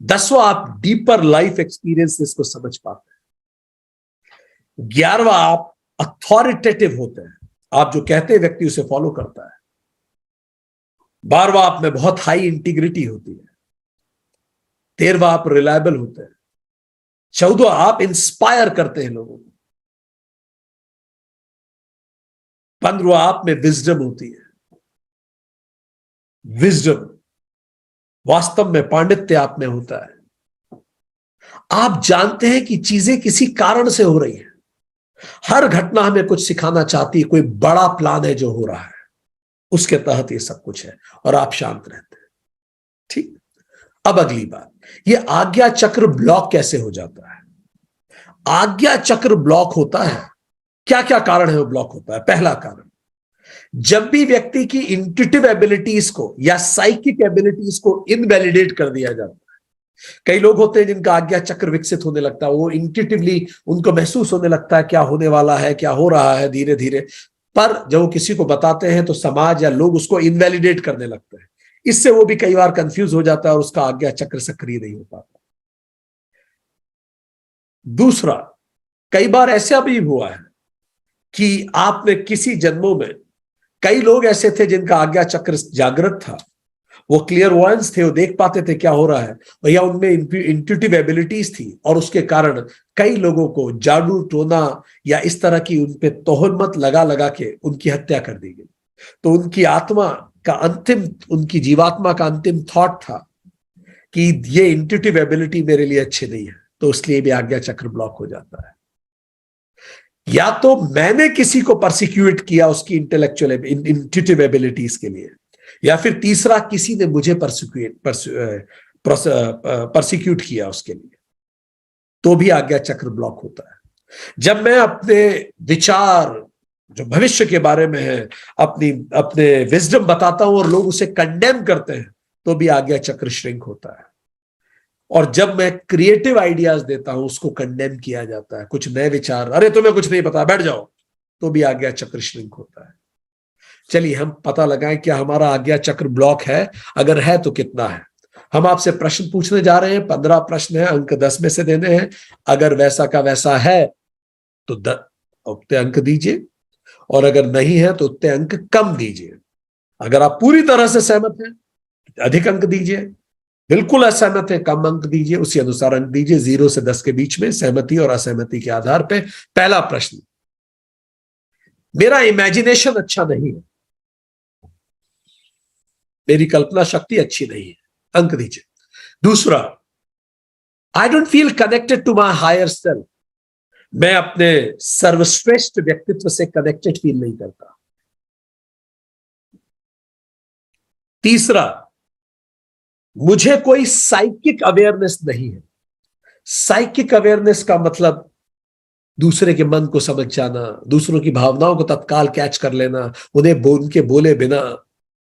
दसवां, आप डीपर लाइफ एक्सपीरियंसेस को समझ पाते हैं। ग्यारहवां, आप अथॉरिटेटिव होते हैं, आप जो कहते हैं व्यक्ति उसे फॉलो करता है। बारहवां, आप में बहुत हाई इंटीग्रिटी होती है। तेरहवां, आप रिलायबल होते हैं। चौदहवां, आप इंस्पायर करते हैं लोगों को। पंद्रहवां, आप में विजडम होती है। विजडम, वास्तव में पांडित्य आप में होता है। आप जानते हैं कि चीजें किसी कारण से हो रही है, हर घटना हमें कुछ सिखाना चाहती है, कोई बड़ा प्लान है जो हो रहा है, उसके तहत ये सब कुछ है, और आप शांत रहते हैं। ठीक। अब अगली बात, ये आज्ञा चक्र ब्लॉक कैसे हो जाता है? आज्ञा चक्र ब्लॉक होता है, क्या क्या कारण है वो ब्लॉक होता है? पहला कारण, जब भी व्यक्ति की इंट्यूटिव एबिलिटीज को या साइकिक एबिलिटीज को इनवैलिडेट कर दिया जाता है। कई लोग होते हैं जिनका आज्ञा चक्र विकसित होने लगता है, वो इंट्यूटिवली उनको महसूस होने लगता है क्या होने वाला है, क्या हो रहा है धीरे धीरे, पर जब वो किसी को बताते हैं तो समाज या लोग उसको इनवैलिडेट करने लगते हैं। इससे वो भी कई बार कंफ्यूज हो जाता है और उसका आज्ञा चक्र सक्रिय नहीं हो पाता। दूसरा, कई बार ऐसा भी हुआ है कि आपने किसी जन्मों में, कई लोग ऐसे थे जिनका आज्ञा चक्र जागृत था, वो क्लियर वॉयंस थे, वो देख पाते थे क्या हो रहा है, या उनमें इंट्यूटिव एबिलिटीज थी, और उसके कारण कई लोगों को जादू टोना या इस तरह की उन पे तोहमत लगा लगा के उनकी हत्या कर दी गई। तो उनकी आत्मा का अंतिम, उनकी जीवात्मा का अंतिम थॉट था कि ये इंट्यूटिव एबिलिटी मेरे लिए अच्छी नहीं है, तो उसलिए भी आज्ञा चक्र ब्लॉक हो जाता है। या तो मैंने किसी को परसिक्यूट किया उसकी इंटेलेक्चुअल इंट्यूटिव एबिलिटीज के लिए, या फिर तीसरा, किसी ने मुझे परसिक्यूट किया उसके लिए, तो भी आज्ञा चक्र ब्लॉक होता है। जब मैं अपने विचार जो भविष्य के बारे में है, अपने विजडम बताता हूं और लोग उसे कंडेम करते हैं, तो भी आज्ञा चक्र श्रिंक होता है। और जब मैं क्रिएटिव आइडियाज देता हूं, उसको कंडेम किया जाता है, कुछ नए विचार, अरे तुम्हें कुछ नहीं पता, बैठ जाओ, तो भी आज्ञा चक्र श्रिंक होता है। चलिए हम पता लगाएं क्या हमारा आज्ञा चक्र ब्लॉक है, अगर है तो कितना है। हम आपसे प्रश्न पूछने जा रहे हैं, 15 प्रश्न है, अंक 10 में से देने हैं। अगर वैसा का वैसा है तो उतने अंक दीजिए, और अगर नहीं है तो उतने अंक कम दीजिए। अगर आप पूरी तरह से सहमत हैं तो अधिक अंक दीजिए, बिल्कुल असहमत है कम अंक दीजिए, उसी अनुसार अंक दीजिए, 0 से 10 के बीच में, सहमति और असहमति के आधार पर। पहला प्रश्न, मेरा इमेजिनेशन अच्छा नहीं है, मेरी कल्पना शक्ति अच्छी नहीं है, अंक दीजिए। दूसरा, I don't feel connected to my higher self, मैं अपने सर्वश्रेष्ठ व्यक्तित्व से कनेक्टेड फील नहीं करता। तीसरा, मुझे कोई साइकिक अवेयरनेस नहीं है। साइकिक अवेयरनेस का मतलब दूसरे के मन को समझ जाना, दूसरों की भावनाओं को तत्काल कैच कर लेना, उनके बोले बिना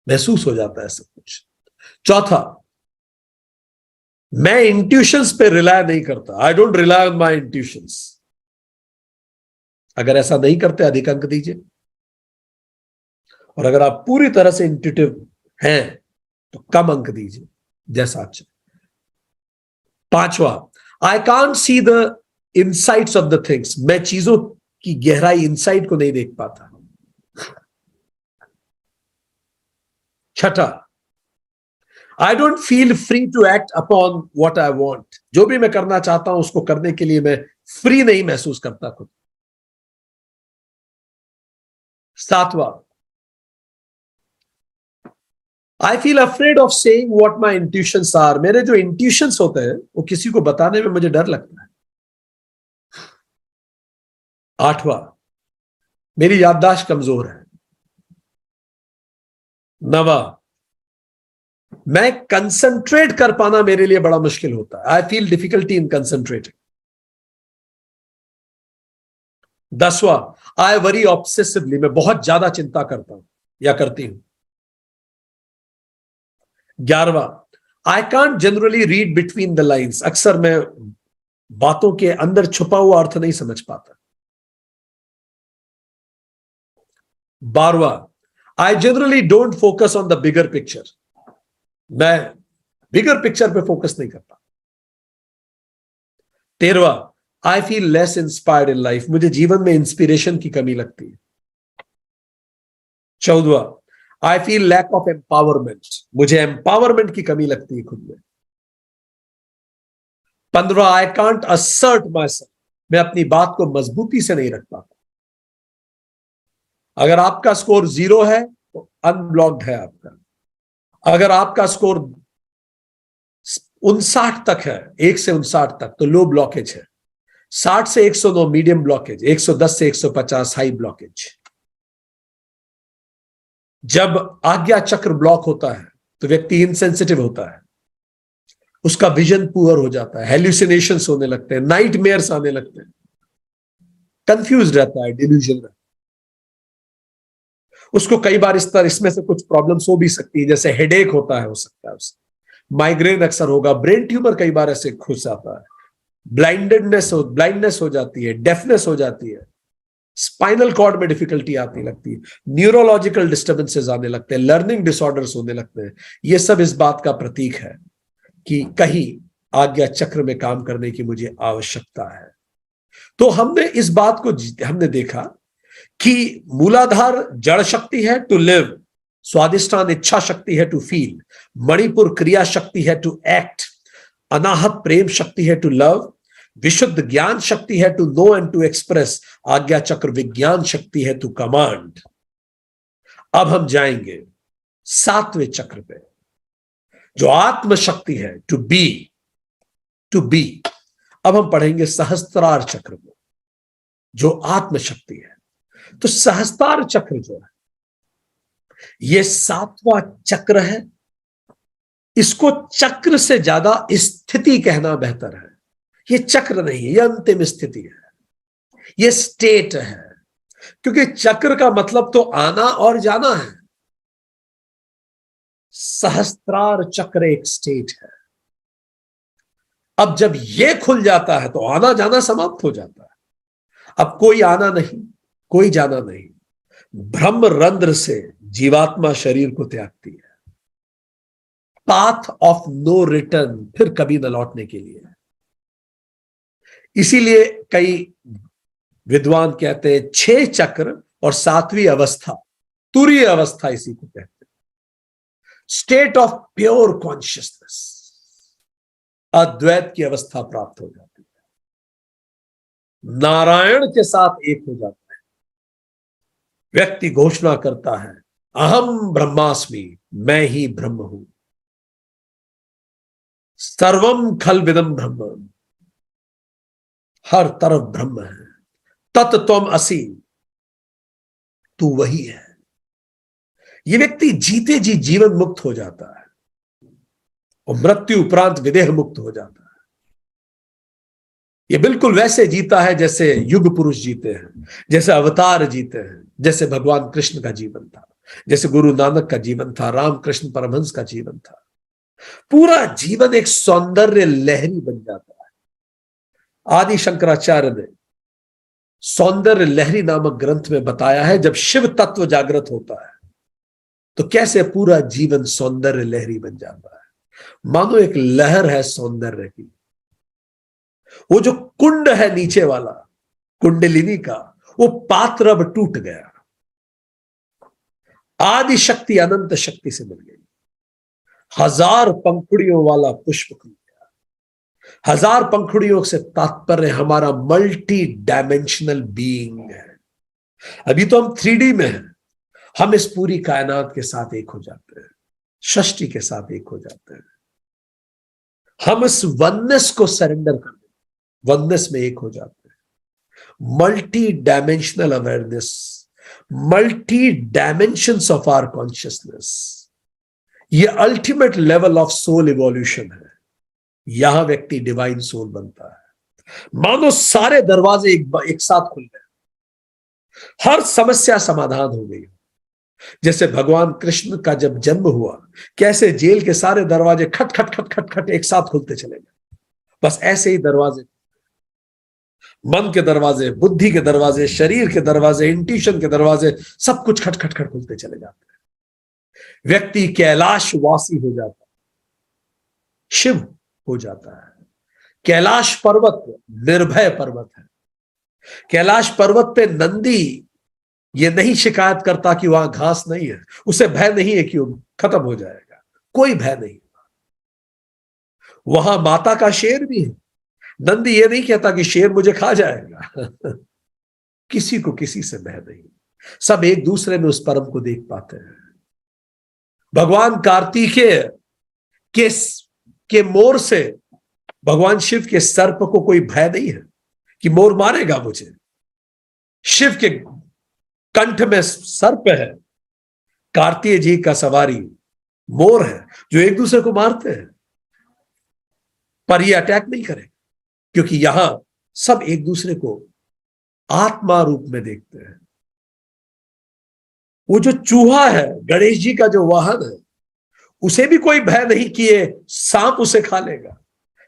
महसूस हो जाता है सब कुछ। चौथा, मैं इंट्यूशंस पे रिलाय नहीं करता, I don't rely on my intuitions. अगर ऐसा नहीं करते, अधिक अंक दीजिए, और अगर आप पूरी तरह से इंट्यूटिव हैं तो कम अंक दीजिए, जैसा अच्छा। पांचवा, I can't see the insights of the things, मैं चीजों की गहराई, इनसाइट को नहीं देख पाता। छठा, I don't feel free to act upon what I want, जो भी मैं करना चाहता हूं उसको करने के लिए मैं फ्री नहीं महसूस करता खुद। सातवां, I feel afraid of saying what my intuitions are, मेरे जो इंट्यूशंस होते हैं वो किसी को बताने में मुझे डर लगता है। आठवां, मेरी याददाश्त कमजोर है। नवा, मैं कंसंट्रेट कर पाना मेरे लिए बड़ा मुश्किल होता है, I feel difficulty in concentrating. 10वां, आई वरी ऑब्सेसिवली, मैं बहुत ज्यादा चिंता करता हूं या करती हूं। 11वां, I can't generally read between the lines, अक्सर मैं बातों के अंदर छुपा हुआ अर्थ नहीं समझ पाता। 12वां, I generally don't focus on the bigger picture, मैं बिगर पिक्चर पे फोकस नहीं करता। 13वां, I feel less inspired in life, मुझे जीवन में इंस्पिरेशन की कमी लगती है। 14वां, I feel lack of empowerment, मुझे एम्पावरमेंट की कमी लगती है खुद में। 15वां, I can't assert myself, मैं अपनी बात को मजबूती से नहीं रख पाता। अगर आपका स्कोर 0 है तो अनब्लॉक्ड है आपका। अगर आपका स्कोर 59 तक है, 1 से 59 तक, तो लो ब्लॉकेज है। 60 से 109 मीडियम ब्लॉकेज, 110 से 150 हाई ब्लॉकेज। जब आज्ञा चक्र ब्लॉक होता है तो व्यक्ति इनसेंसिटिव होता है, उसका विजन पुअर हो जाता है, हेल्यूसिनेशंस होने लगते हैं, नाइटमेयर्स आने लगते हैं, कंफ्यूज रहता है, डिल्यूजन रहता है। उसको कई बार इसमें से कुछ प्रॉब्लम्स हो भी सकती है, जैसे हेडेक होता है, हो सकता है उससे माइग्रेन अक्सर होगा, ब्रेन ट्यूमर कई बार ऐसे घुस आता है, ब्लाइंडनेस हो जाती है, डेफनेस हो जाती है, स्पाइनल कॉर्ड में डिफिकल्टी आती लगती है, न्यूरोलॉजिकल डिस्टर्बेंसेस आने लगते हैं, लर्निंग डिसऑर्डर्स होने लगते हैं। ये सब इस बात का प्रतीक है कि कहीं आज्ञा चक्र में काम करने की मुझे आवश्यकता है। तो हमने इस बात को हमने देखा कि मूलाधार जड़ शक्ति है टू लिव, स्वादिष्टान इच्छा शक्ति है टू फील, मणिपुर क्रिया शक्ति है टू एक्ट, अनाहत प्रेम शक्ति है टू लव, विशुद्ध ज्ञान शक्ति है to know and to express, आज्ञा चक्र विज्ञान शक्ति है टू कमांड। अब हम जाएंगे 7वें चक्र पे, जो आत्म शक्ति है टू बी। अब हम पढ़ेंगे सहस्त्रार चक्र को, जो आत्म शक्ति है। तो सहस्त्रार चक्र जो है, यह 7वां चक्र है। इसको चक्र से ज्यादा स्थिति कहना बेहतर है। यह चक्र नहीं है, यह अंतिम स्थिति है, यह स्टेट है, क्योंकि चक्र का मतलब तो आना और जाना है। सहस्त्रार चक्र एक स्टेट है। अब जब यह खुल जाता है तो आना जाना समाप्त हो जाता है। अब कोई आना नहीं, कोई जाना नहीं। ब्रह्म रंध्र से जीवात्मा शरीर को त्यागती है, पाथ ऑफ नो रिटर्न, फिर कभी न लौटने के लिए। इसीलिए कई विद्वान कहते हैं 6 चक्र और 7वीं अवस्था, तुरीय अवस्था इसी को कहते हैं, स्टेट ऑफ प्योर कॉन्शियसनेस, अद्वैत की अवस्था प्राप्त हो जाती है, नारायण के साथ एक हो जाता है। व्यक्ति घोषणा करता है, अहम ब्रह्मास्मि, मैं ही ब्रह्म हूं, सर्वम खलविदम ब्रह्म, हर तरफ ब्रह्म है, तत् त्वम असि, तू वही है। यह व्यक्ति जीते जी जीवन मुक्त हो जाता है और मृत्यु उपरांत विदेह मुक्त हो जाता है। यह बिल्कुल वैसे जीता है जैसे युग पुरुष जीते हैं, जैसे अवतार जीते हैं, जैसे भगवान कृष्ण का जीवन था, जैसे गुरु नानक का जीवन था, रामकृष्ण परमहंस का जीवन था। पूरा जीवन एक सौंदर्य लहरी बन जाता है। आदि शंकराचार्य ने सौंदर्य लहरी नामक ग्रंथ में बताया है, जब शिव तत्व जागृत होता है तो कैसे पूरा जीवन सौंदर्य लहरी बन जाता है। मानो एक लहर है सौंदर्य की। वो जो कुंड है नीचे वाला, कुंडलिनी का, वो पात्र अब टूट गया, आदि शक्ति अनंत शक्ति से मिल गई। 1000 पंखुड़ियों वाला पुष्प खुल गया। 1000 पंखुड़ियों से तात्पर्य हमारा मल्टी डायमेंशनल बीइंग है। अभी तो हम 3D में हैं, हम इस पूरी कायनात के साथ एक हो जाते हैं, सृष्टि के साथ एक हो जाते हैं। हम इस वननेस को सरेंडर कर दें, वननेस में एक हो जाते हैं। Multi dimensional awareness, multi dimensions of our consciousness, ये ultimate level of soul evolution है। यहां व्यक्ति डिवाइन सोल बनता है। मानो सारे दरवाजे एक साथ खुल गए। हर समस्या समाधान हो गई। जैसे भगवान कृष्ण का जब जन्म हुआ, कैसे जेल के सारे दरवाजे खट खट खट खट खट एक साथ खुलते चले गए। बस ऐसे ही दरवाजे, मन के दरवाजे, बुद्धि के दरवाजे, शरीर के दरवाजे, इंट्यूशन के दरवाजे, सब कुछ खट खट खट खुलते चले जाते हैं। व्यक्ति कैलाशवासी हो जाता है, शिव हो जाता है। कैलाश पर्वत निर्भय पर्वत है। कैलाश पर्वत पे नंदी ये नहीं शिकायत करता कि वहां घास नहीं है, उसे भय नहीं है कि वो खत्म हो जाएगा, कोई भय नहीं। वहां माता का शेर भी है। नंदी ये नहीं कहता कि शेर मुझे खा जाएगा। किसी को किसी से भय नहीं, सब एक दूसरे में उस परम को देख पाते हैं। भगवान कार्तिकेय के मोर से भगवान शिव के सर्प को कोई भय नहीं है कि मोर मारेगा मुझे। शिव के कंठ में सर्प है, कार्तिकेय जी का सवारी मोर है, जो एक दूसरे को मारते हैं, पर ये अटैक नहीं करें, क्योंकि यहां सब एक दूसरे को आत्मा रूप में देखते हैं। वो जो चूहा है, गणेश जी का जो वाहन है, उसे भी कोई भय नहीं कि ये सांप उसे खा लेगा।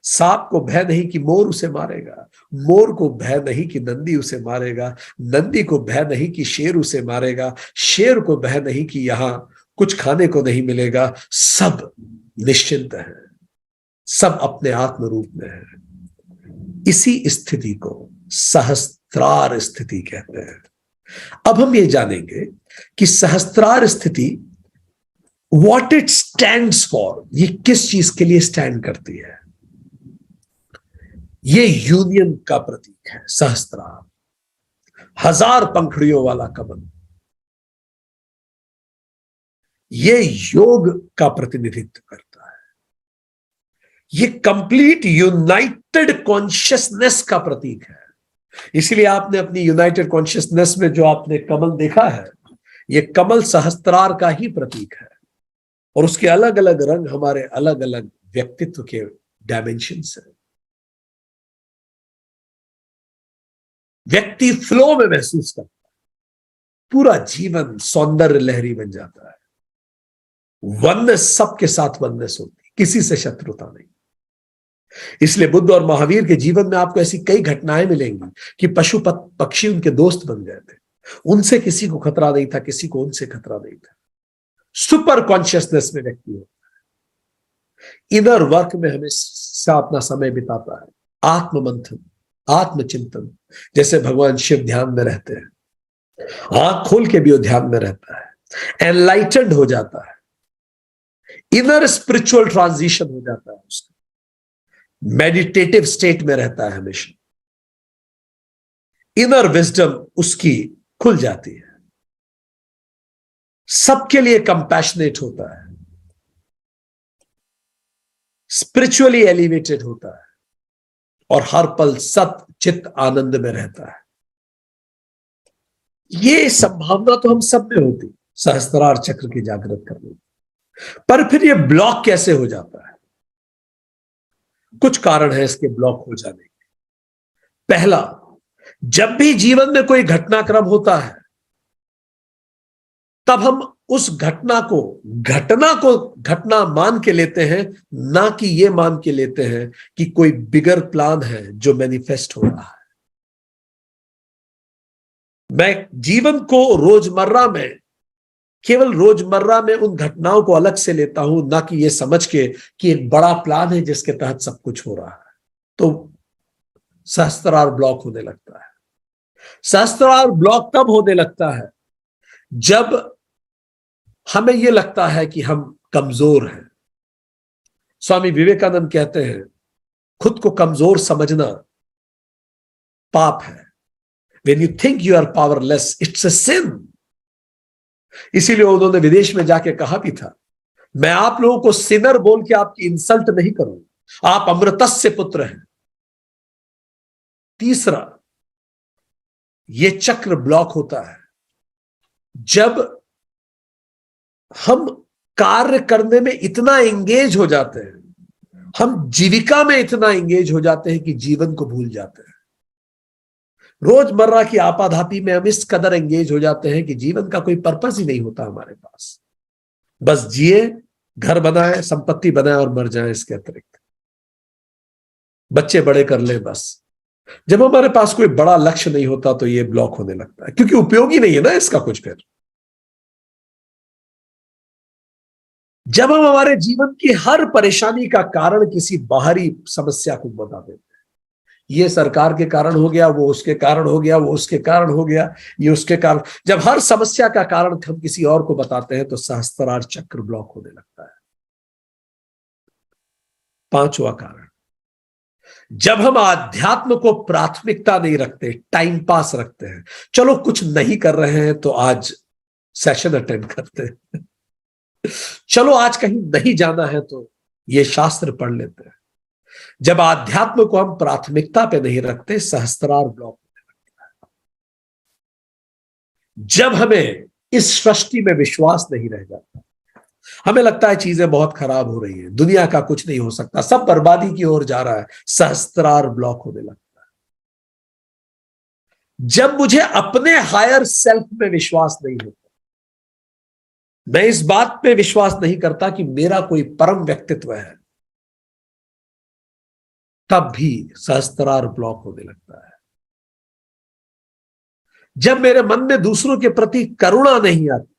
सांप को भय नहीं कि मोर उसे मारेगा। मोर को भय नहीं कि नंदी उसे मारेगा। नंदी को भय नहीं कि शेर उसे मारेगा। शेर को भय नहीं कि यहां कुछ खाने को नहीं मिलेगा। सब निश्चिंत है, सब अपने आत्म रूप में है। इसी स्थिति को सहस्त्रार स्थिति कहते हैं। अब हम ये जानेंगे कि सहस्त्रार स्थिति व्हाट इट स्टैंड्स फॉर, ये किस चीज के लिए स्टैंड करती है। ये यूनियन का प्रतीक है। सहस्त्रार, हजार पंखुड़ियों वाला कमल, ये योग का प्रतिनिधित्व करता है। ये कंप्लीट यूनाइटेड कॉन्शियसनेस का प्रतीक है। इसलिए आपने अपनी यूनाइटेड कॉन्शियसनेस में जो आपने कमल देखा है, ये कमल सहस्त्रार का ही प्रतीक है। और उसके अलग अलग रंग हमारे अलग अलग व्यक्तित्व के डायमेंशंस हैं। व्यक्ति फ्लो में महसूस करता है, पूरा जीवन सौंदर्य लहरी बन जाता है। वननेस, सबके साथ वननेस होती, किसी से शत्रुता नहीं। इसलिए बुद्ध और महावीर के जीवन में आपको ऐसी कई घटनाएं मिलेंगी कि पशु पक्षी उनके दोस्त बन गए थे। उनसे किसी को खतरा नहीं था, किसी को उनसे खतरा नहीं था। सुपर कॉन्शियसनेस में व्यक्ति होता है, इनर वर्क में हमेशा अपना समय बिताता है, आत्म मंथन, आत्मचिंतन। जैसे भगवान शिव ध्यान में रहते हैं, आंख खोल के भी वो ध्यान में रहता है, एनलाइटेंड हो जाता है, इनर स्पिरिचुअल ट्रांजिशन हो जाता है उसका, मेडिटेटिव स्टेट में रहता है हमेशा, इनर विजडम उसकी खुल जाती है, सबके लिए कंपैशनेट होता है, स्पिरिचुअली एलिवेटेड होता है और हर पल सत चित्त आनंद में रहता है। ये संभावना तो हम सब में होती सहस्त्रार चक्र की जागृत करने की। पर फिर ये ब्लॉक कैसे हो जाता है? कुछ कारण है इसके ब्लॉक हो जाने के। पहला, जब भी जीवन में कोई घटनाक्रम होता है, तब हम उस घटना को घटना मान के लेते हैं, ना कि ये मान के लेते हैं कि कोई बिगर प्लान है जो मैनिफेस्ट हो रहा है। मैं जीवन को रोजमर्रा में, केवल रोजमर्रा में उन घटनाओं को अलग से लेता हूं, ना कि ये समझ के कि एक बड़ा प्लान है जिसके तहत सब कुछ हो रहा है। तो सहस्त्रार ब्लॉक होने लगता है। सहस्त्रार ब्लॉक कब होने लगता है? जब हमें यह लगता है कि हम कमजोर हैं। स्वामी विवेकानंद कहते हैं, खुद को कमजोर समझना पाप है। When you think you are powerless, it's a sin. इसीलिए उन्होंने विदेश में जाके कहा भी था, मैं आप लोगों को सिनर बोल के आपकी इंसल्ट नहीं करूंगा, आप अमृतस्य पुत्र हैं। तीसरा, ये चक्र ब्लॉक होता है जब हम कार्य करने में इतना एंगेज हो जाते हैं, हम जीविका में इतना एंगेज हो जाते हैं कि जीवन को भूल जाते हैं। रोजमर्रा की आपाधापी में हम इस कदर एंगेज हो जाते हैं कि जीवन का कोई पर्पस ही नहीं होता हमारे पास। बस जिए, घर बनाए, संपत्ति बनाए और मर जाए, इसके अतिरिक्त बच्चे बड़े कर ले बस। जब हमारे पास कोई बड़ा लक्ष्य नहीं होता तो ये ब्लॉक होने लगता है, क्योंकि उपयोगी नहीं है ना इसका कुछ। फिर जब हम हमारे जीवन की हर परेशानी का कारण किसी बाहरी समस्या को बता देते हैं, ये सरकार के कारण हो गया, वो उसके कारण हो गया, वो उसके कारण हो गया, ये उसके कारण, जब हर समस्या का कारण हम किसी और को बताते हैं तो सहस्त्रार चक्र ब्लॉक होने लगता है। पांचवा कारण, जब हम आध्यात्म को प्राथमिकता नहीं रखते, टाइम पास रखते हैं, चलो कुछ नहीं कर रहे हैं तो आज सेशन अटेंड करते हैं, चलो आज कहीं नहीं जाना है तो ये शास्त्र पढ़ लेते हैं। जब आध्यात्म को हम प्राथमिकता पे नहीं रखते, सहस्त्रार ब्लॉक होने लगता है। जब हमें इस सृष्टि में विश्वास नहीं रह जाता, हमें लगता है चीजें बहुत खराब हो रही है, दुनिया का कुछ नहीं हो सकता, सब बर्बादी की ओर जा रहा है, सहस्त्रार ब्लॉक होने लगता है। जब मुझे अपने हायर सेल्फ में विश्वास नहीं होता, मैं इस बात पे विश्वास नहीं करता कि मेरा कोई परम व्यक्तित्व है, तब भी सहस्त्रार ब्लॉक होने लगता है। जब मेरे मन में दूसरों के प्रति करुणा नहीं आती,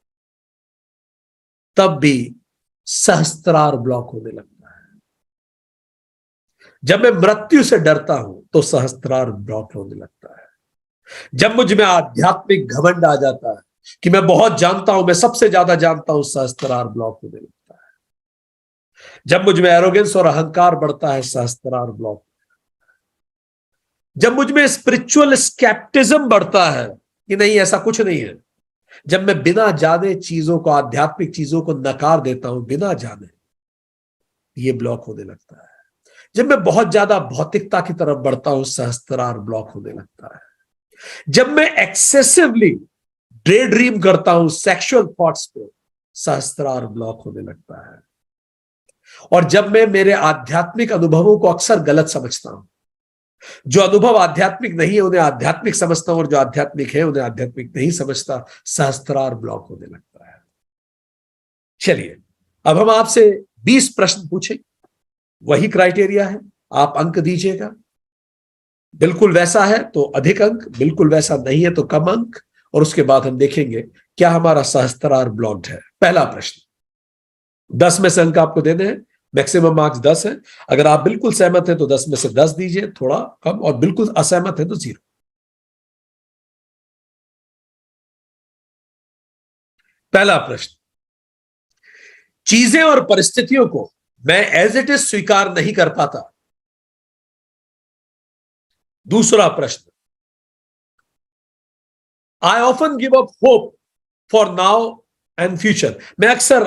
तब भी सहस्त्रार ब्लॉक होने लगता है। जब मैं मृत्यु से डरता हूं तो सहस्त्रार ब्लॉक होने लगता है। जब मुझ में आध्यात्मिक घमंड आ जाता है कि मैं बहुत जानता हूं, मैं सबसे ज्यादा जानता हूं, सहस्त्रार ब्लॉक होने लगता है। जब मुझ में एरोगेंस और अहंकार बढ़ता है, सहस्त्रार ब्लॉक। जब मुझ में स्पिरिचुअल स्केप्टिज्म बढ़ता है कि नहीं ऐसा कुछ नहीं है, जब मैं बिना जाने चीजों को, आध्यात्मिक चीजों को नकार देता हूं बिना जाने, ये ब्लॉक होने लगता है। जब मैं बहुत ज्यादा भौतिकता की तरफ बढ़ता हूं, सहस्त्रार ब्लॉक होने लगता है। जब मैं एक्सेसिवली डे ड्रीम करता हूं सेक्सुअल थॉट्स पे, सहस्त्रार ब्लॉक होने लगता है। और जब मैं मेरे आध्यात्मिक अनुभवों को अक्सर गलत समझता हूं, जो अनुभव आध्यात्मिक नहीं है उन्हें आध्यात्मिक समझता हूं, और जो आध्यात्मिक है उन्हें आध्यात्मिक नहीं समझता, सहस्त्रार ब्लॉक होने लगता है। चलिए अब हम आपसे 20 प्रश्न पूछें, वही क्राइटेरिया है, आप अंक दीजिएगा। बिल्कुल वैसा है तो अधिक अंक, बिल्कुल वैसा नहीं है तो कम अंक, और उसके बाद हम देखेंगे क्या हमारा सहस्त्रार ब्लॉक्ड है। पहला प्रश्न, 10 में से अंक आपको देने हैं, मैक्सिमम मार्क्स 10 है। अगर आप बिल्कुल सहमत हैं तो 10 में से 10 दीजिए, थोड़ा कम, और बिल्कुल असहमत है तो 0। पहला प्रश्न, चीजें और परिस्थितियों को मैं एज इट इज स्वीकार नहीं कर पाता। दूसरा प्रश्न, I often give up hope for now and future. मैं अक्सर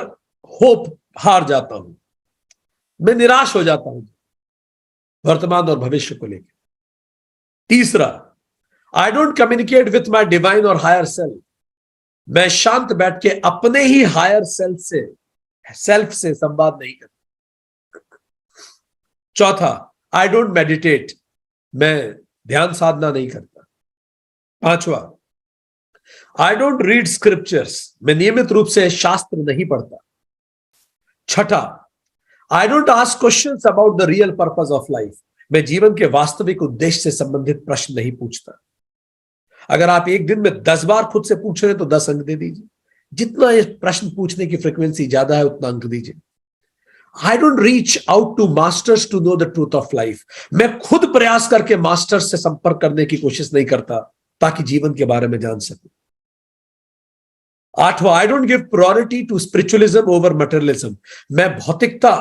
होप हार जाता हूं, मैं निराश हो जाता हूं वर्तमान और भविष्य को लेकर। तीसरा, I don't communicate with my divine और हायर सेल्फ। मैं शांत बैठ के अपने ही हायर सेल्फ से संवाद नहीं करता। चौथा, आई डोंट मेडिटेट। मैं ध्यान साधना नहीं करता। पांचवा, आई डोंट रीड स्क्रिप्चर्स। मैं नियमित रूप से शास्त्र नहीं पढ़ता। छठा, I don't ask questions about the real purpose of life. मैं जीवन के वास्तविक उद्देश्य से संबंधित प्रश्न नहीं पूछता। अगर आप एक दिन में 10 बार खुद से पूछ रहे हैं तो 10 अंक दे दीजिए। जितना ये प्रश्न पूछने की फ्रीक्वेंसी ज्यादा है उतना अंक दीजिए। I don't reach out to masters to know the truth of life. मैं खुद प्रयास करके मास्टर्स से संपर्क करने की कोशिश नहीं करता ताकि जीवन के बारे में जान सकूं। आठवां, I don't give priority to spiritualism over materialism. मैं भौतिकता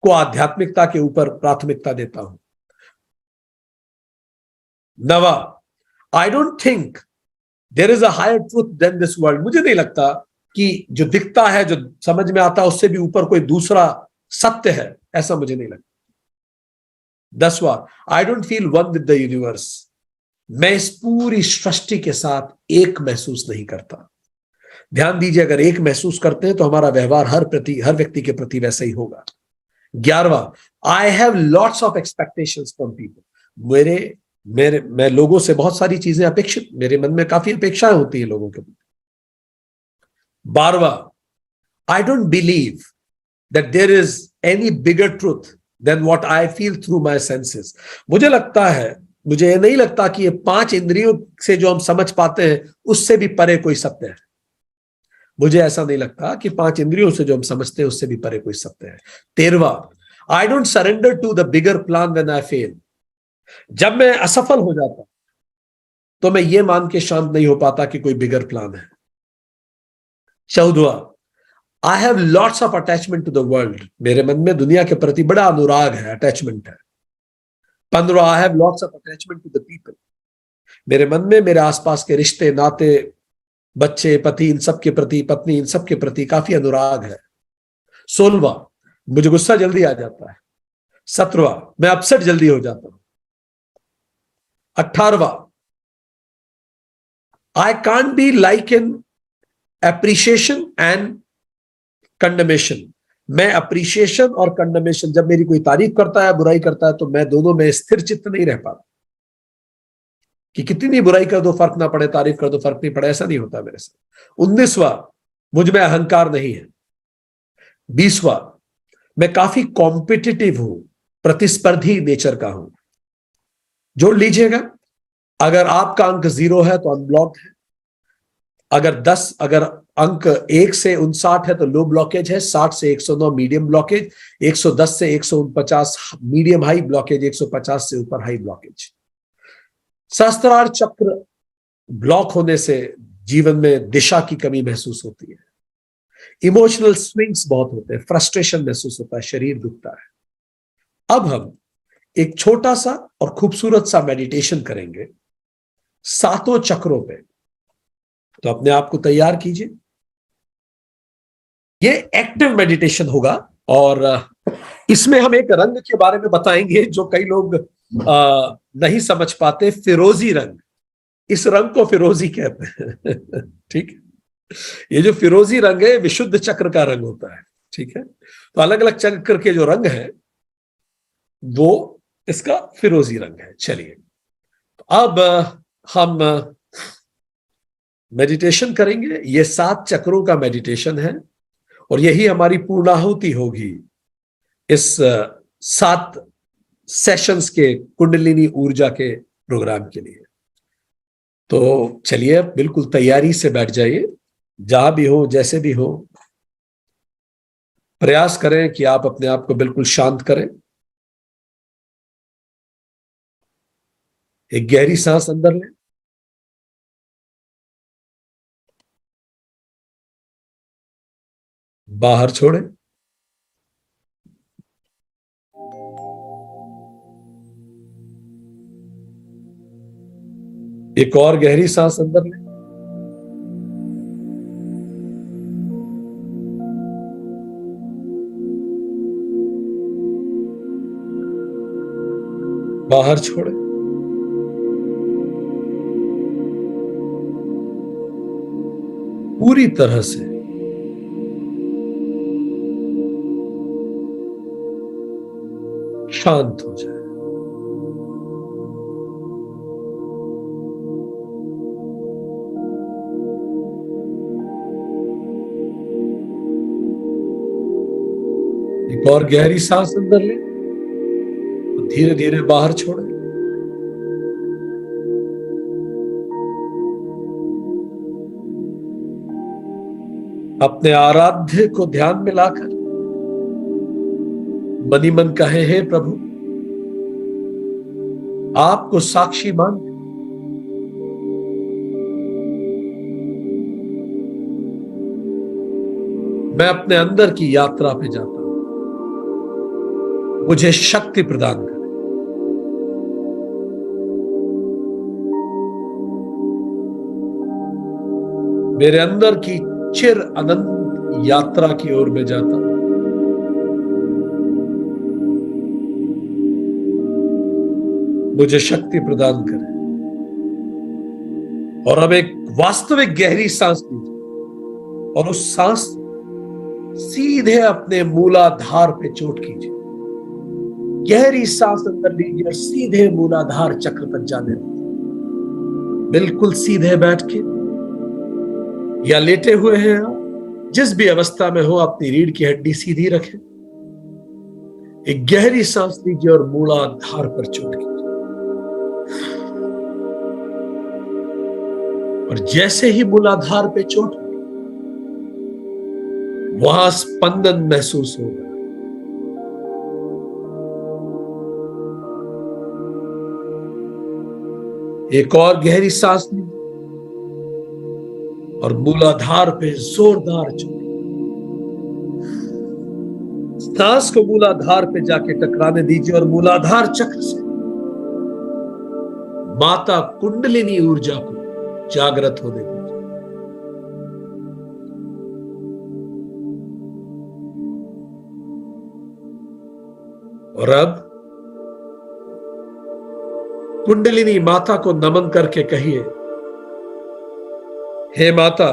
को आध्यात्मिकता के ऊपर प्राथमिकता देता हूं। नवा, I don't think there is a higher truth than this world. मुझे नहीं लगता कि जो दिखता है, जो समझ में आता है, उससे भी ऊपर कोई दूसरा सत्य है, ऐसा मुझे नहीं लगता। 10वां, I don't feel one with the universe. मैं इस पूरी सृष्टि के साथ एक महसूस नहीं करता। ध्यान दीजिए, अगर एक महसूस करते हैं तो हमारा व्यवहार हर व्यक्ति के प्रति वैसा ही होगा। 11वां, I have lots of expectations from people. मैं लोगों से बहुत सारी चीजें अपेक्षित, मेरे मन में काफी अपेक्षाएं होती है लोगों के। 12वां, I don't believe that there is any bigger truth than what I feel through my senses. मुझे लगता है, मुझे ये नहीं लगता कि ये 5 इंद्रियों से जो हम समझ पाते हैं उससे भी परे कोई सत्य है। मुझे ऐसा नहीं लगता कि 5 इंद्रियों से जो हम समझते हैं उससे भी परे कोई सत्य है। 13वां, I don't surrender to the bigger plan when I fail. जब मैं असफल हो जाता तो मैं ये मान के शांत नहीं हो पाता कि कोई बिगर प्लान है। 14वां, I have lots of attachment to the world. मेरे मन में दुनिया के प्रति बड़ा अनुराग है, अटैचमेंट है। 15वां, I have lots of attachment to the people. मेरे मन में मेरे आसपास के रिश्ते नाते, बच्चे, पति, इन सब के प्रति, पत्नी, इन सब के प्रति काफी अनुराग है। 16वां, मुझे गुस्सा जल्दी आ जाता है। 17वां, मैं अपसेट जल्दी हो जाता हूं। 18वां, I can't be like in appreciation and condemnation. मैं अप्रिशिएशन और कंडमेशन, जब मेरी कोई तारीफ करता है, बुराई करता है, तो मैं दोनों में स्थिर चित्त नहीं रह पाता कि कितनी बुराई कर दो फर्क ना पड़े, तारीफ कर दो फर्क नहीं पड़े, ऐसा नहीं होता मेरे साथ। 19वां, मुझ में अहंकार नहीं है। 20वां, मैं काफी कॉम्पिटिटिव हूं, प्रतिस्पर्धी नेचर का हूं। जोड़ लीजिएगा, अगर आपका अंक 0 है तो अनब्लॉक्ड है। अगर अंक 1 से 59 है तो लो ब्लॉकेज है। 60 से 109 मीडियम ब्लॉकेज। 110 से 149 मीडियम हाई ब्लॉकेज। 150 से ऊपर हाई ब्लॉकेज। सहस्त्रार चक्र ब्लॉक होने से जीवन में दिशा की कमी महसूस होती है। इमोशनल स्विंग्स बहुत होते हैं, फ्रस्ट्रेशन महसूस होता है, शरीर दुखता है। अब हम एक छोटा सा और खूबसूरत सा मेडिटेशन करेंगे 7 चक्रों पे। तो अपने आप को तैयार कीजिए। ये एक्टिव मेडिटेशन होगा और इसमें हम एक रंग के बारे में बताएंगे जो कई लोग नहीं समझ पाते। फिरोजी रंग, इस रंग को फिरोजी कहते हैं। ठीक है, ये जो फिरोजी रंग है विशुद्ध चक्र का रंग होता है। ठीक है, तो अलग अलग चक्र के जो रंग है वो इसका फिरोजी रंग है। चलिए, अब हम मेडिटेशन करेंगे। ये 7 चक्रों का मेडिटेशन है और यही हमारी पूर्णाहुति होगी इस 7 सेशंस के कुंडलिनी ऊर्जा के प्रोग्राम के लिए। तो चलिए, बिल्कुल तैयारी से बैठ जाइए। जहां भी हो, जैसे भी हो, प्रयास करें कि आप अपने आप को बिल्कुल शांत करें। एक गहरी सांस अंदर लें, बाहर छोड़ें। एक और गहरी सांस अंदर लें, बाहर छोड़ें। पूरी तरह से शांत हो जाए। एक और गहरी सांस अंदर लें और धीरे धीरे बाहर छोड़ें। अपने आराध्य को ध्यान में लाकर मनी मन कहे, हे प्रभु, आपको साक्षी मान मैं अपने अंदर की यात्रा पे जाता हूं। मुझे शक्ति प्रदान करें। मेरे अंदर की चिर अनंत यात्रा की ओर में जाता हूं। मुझे शक्ति प्रदान करें। और अब एक वास्तविक गहरी सांस लीजिए और उस सांस सीधे अपने मूलाधार पे चोट कीजिए। गहरी सांस अंदर लीजिए और सीधे मूलाधार चक्र तक जाने दीजिए। बिल्कुल सीधे बैठ के या लेटे हुए हैं आप, जिस भी अवस्था में हो अपनी रीढ़ की हड्डी सीधी रखें। एक गहरी सांस लीजिए और मूलाधार पर चोट कीजिए। और जैसे ही मूलाधार पे चोट होगी, वहां स्पंदन महसूस होगा। एक और गहरी सांस लीजिए और मूलाधार पे जोरदार चोट। सांस को मूलाधार पे जाके टकराने दीजिए और मूलाधार चक्र से माता कुंडलिनी ऊर्जा को जागृत होने दीजिए। और अब कुंडलिनी माता को नमन करके कहिए, हे माता,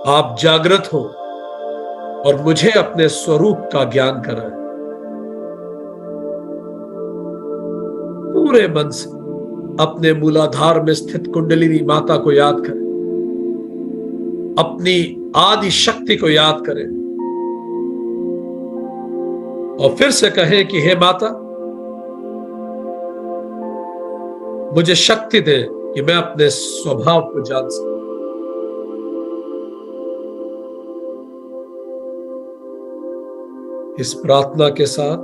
आप जागृत हो और मुझे अपने स्वरूप का ज्ञान कराएं। पूरे मन से अपने मूलाधार में स्थित कुंडलिनी माता को याद करें, अपनी आदि शक्ति को याद करें और फिर से कहें कि हे माता, मुझे शक्ति दे कि मैं अपने स्वभाव को जान सकूं। इस प्रार्थना के साथ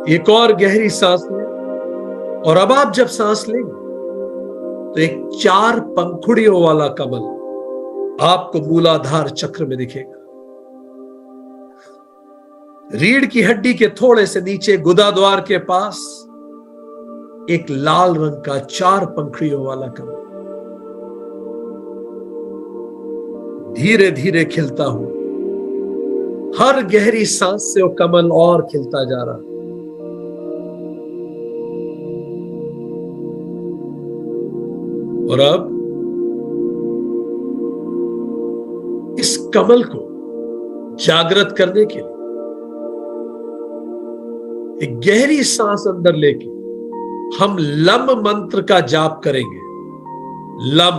एक और गहरी सांस लें और अब आप जब सांस लेंगे तो एक 4 पंखुड़ियों वाला कमल आपको मूलाधार चक्र में दिखेगा। रीढ़ की हड्डी के थोड़े से नीचे गुदाद्वार के पास एक लाल रंग का 4 पंखुड़ियों वाला कमल धीरे धीरे खिलता हुआ, हर गहरी सांस से वो कमल और खिलता जा रहा। और अब इस कमल को जागृत करने के लिए एक गहरी सांस अंदर लेके हम लम मंत्र का जाप करेंगे। लम,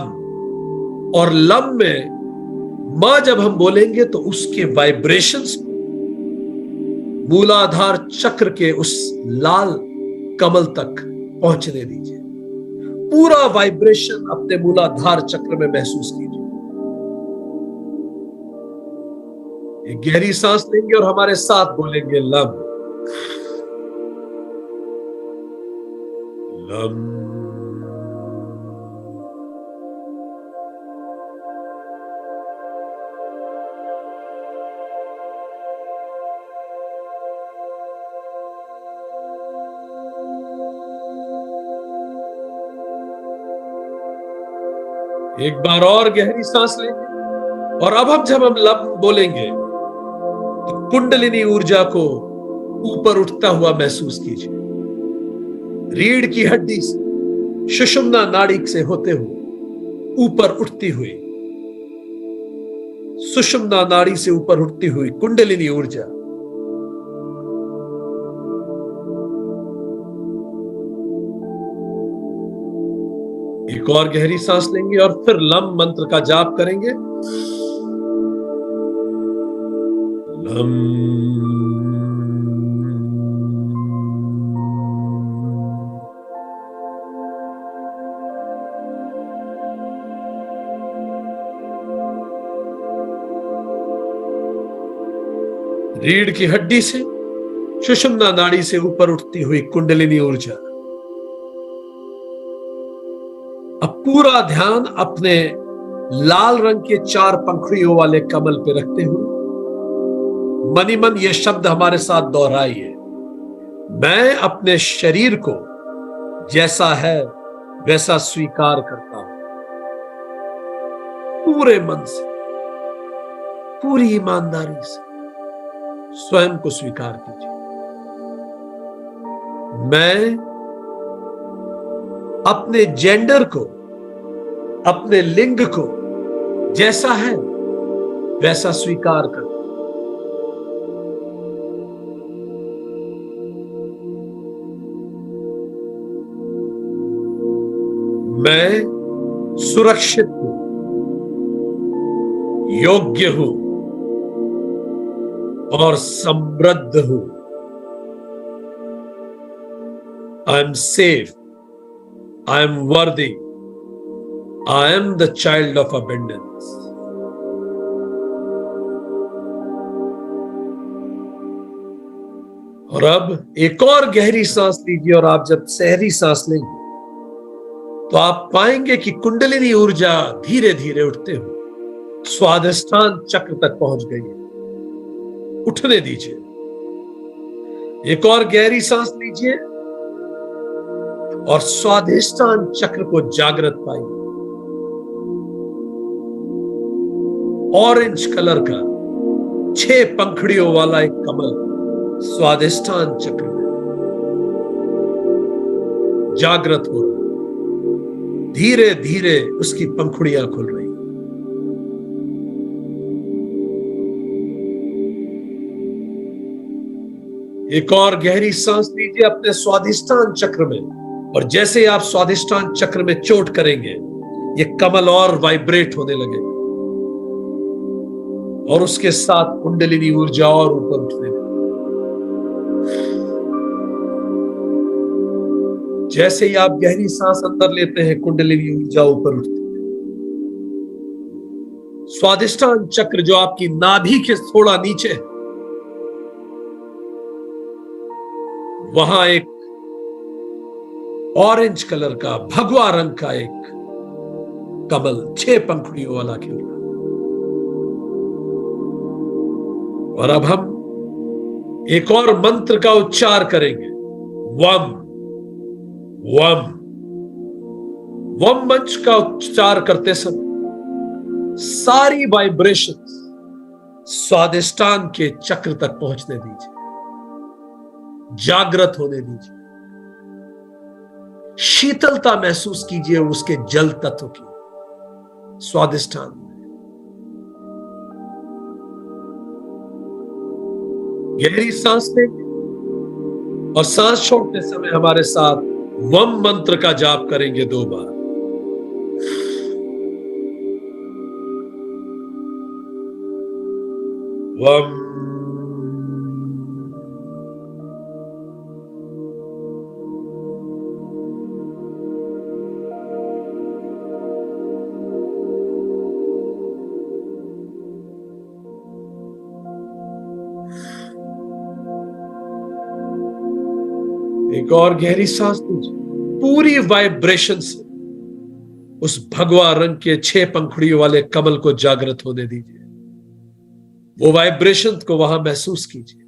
और लम में मां जब हम बोलेंगे तो उसके वाइब्रेशंस मूलाधार चक्र के उस लाल कमल तक पहुंचने दीजिए। पूरा वाइब्रेशन अपने मूलाधार चक्र में महसूस कीजिए। एक गहरी सांस लेंगे और हमारे साथ बोलेंगे लम लम। एक बार और गहरी सांस लेंगे और अब जब हम लम बोलेंगे तो कुंडलिनी ऊर्जा को ऊपर उठता हुआ महसूस कीजिए। रीढ़ की हड्डी से सुषुम्ना नाड़ी से होते हुए ऊपर उठती हुई, सुषुम्ना नाड़ी से ऊपर उठती हुई कुंडलिनी ऊर्जा एक और गहरी सांस लेंगे और फिर लम मंत्र का जाप करेंगे। लम रीढ़ की हड्डी से सुषुम्ना नाड़ी से ऊपर उठती हुई कुंडलिनी ऊर्जा। अब पूरा ध्यान अपने लाल रंग के 4 पंखुड़ियों वाले कमल पे रखते हुए मनी मन ये शब्द हमारे साथ दोहराइए। मैं अपने शरीर को जैसा है वैसा स्वीकार करता हूं। पूरे मन से, पूरी ईमानदारी से स्वयं को स्वीकार कीजिए। मैं अपने जेंडर को, अपने लिंग को जैसा है वैसा स्वीकार करता हूं। मैं सुरक्षित हूं, योग्य हूं और समृद्ध हूं। I am safe, I am वर्दी, आई am the child of abundance. और अब एक और गहरी सांस लीजिए, और आप जब सहरी सांस लेंगे तो आप पाएंगे कि कुंडलिनी ऊर्जा धीरे धीरे उठते हुए स्वादिष्ठान चक्र तक पहुंच गई है। उठने दीजिए, एक और गहरी सांस लीजिए और स्वादिष्ठान चक्र को जागृत पाइए। ऑरेंज कलर का 6 पंखड़ियों वाला एक कमल स्वादिष्ठान चक्र में जागृत हो रहा है। धीरे धीरे उसकी पंखुड़ियां खुल रही। एक और गहरी सांस लीजिए अपने स्वादिष्ठान चक्र में, और जैसे ही आप स्वादिष्ठान चक्र में चोट करेंगे ये कमल और वाइब्रेट होने लगे और उसके साथ कुंडलिनी ऊर्जा और ऊपर उठने लगे। जैसे ही आप गहरी सांस अंदर लेते हैं कुंडलिनी ऊर्जा ऊपर उठती है। स्वादिष्ठान चक्र जो आपकी नाभि के थोड़ा नीचे है, वहां एक ऑरेंज कलर का भगवा रंग का एक कमल 6 पंखुड़ियों वाला खिल रहा है। और अब हम एक और मंत्र का उच्चार करेंगे, वम वम। वम मंच का उच्चार करते समय सारी वाइब्रेशंस स्वादिष्ठान के चक्र तक पहुंचने दीजिए, जागृत होने दीजिए। शीतलता महसूस कीजिए उसके जल तत्व की स्वादिष्ठान में। गहरी सांस लेंगे और सांस छोड़ते समय हमारे साथ वम मंत्र का जाप करेंगे 2 बार। वम। एक और गहरी सांस लीजिए, पूरी वाइब्रेशन से उस भगवा रंग के 6 पंखुड़ियों वाले कमल को जागृत होने दीजिए। वो वाइब्रेशन को वहां महसूस कीजिए,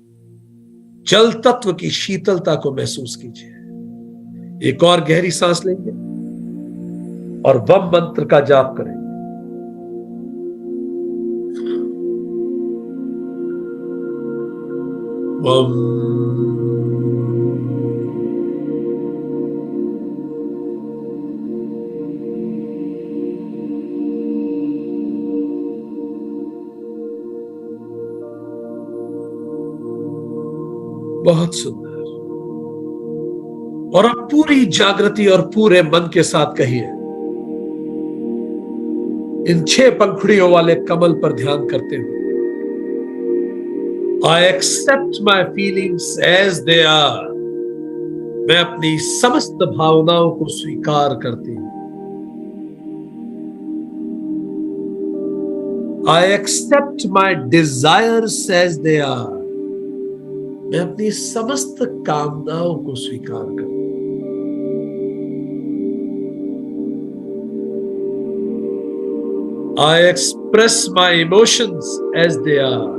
जल तत्व की शीतलता को महसूस कीजिए। एक और गहरी सांस लेंगे और वम मंत्र का जाप करेंगे। वम। बहुत सुंदर। और अब पूरी जागृति और पूरे मन के साथ कहिए, इन 6 पंखुड़ियों वाले कमल पर ध्यान करते हुए, I accept my feelings as they are. मैं अपनी समस्त भावनाओं को स्वीकार करती हूं। I accept my desires as they are. मैं अपनी समस्त कामनाओं को स्वीकार करता हूं। I express my emotions as they are.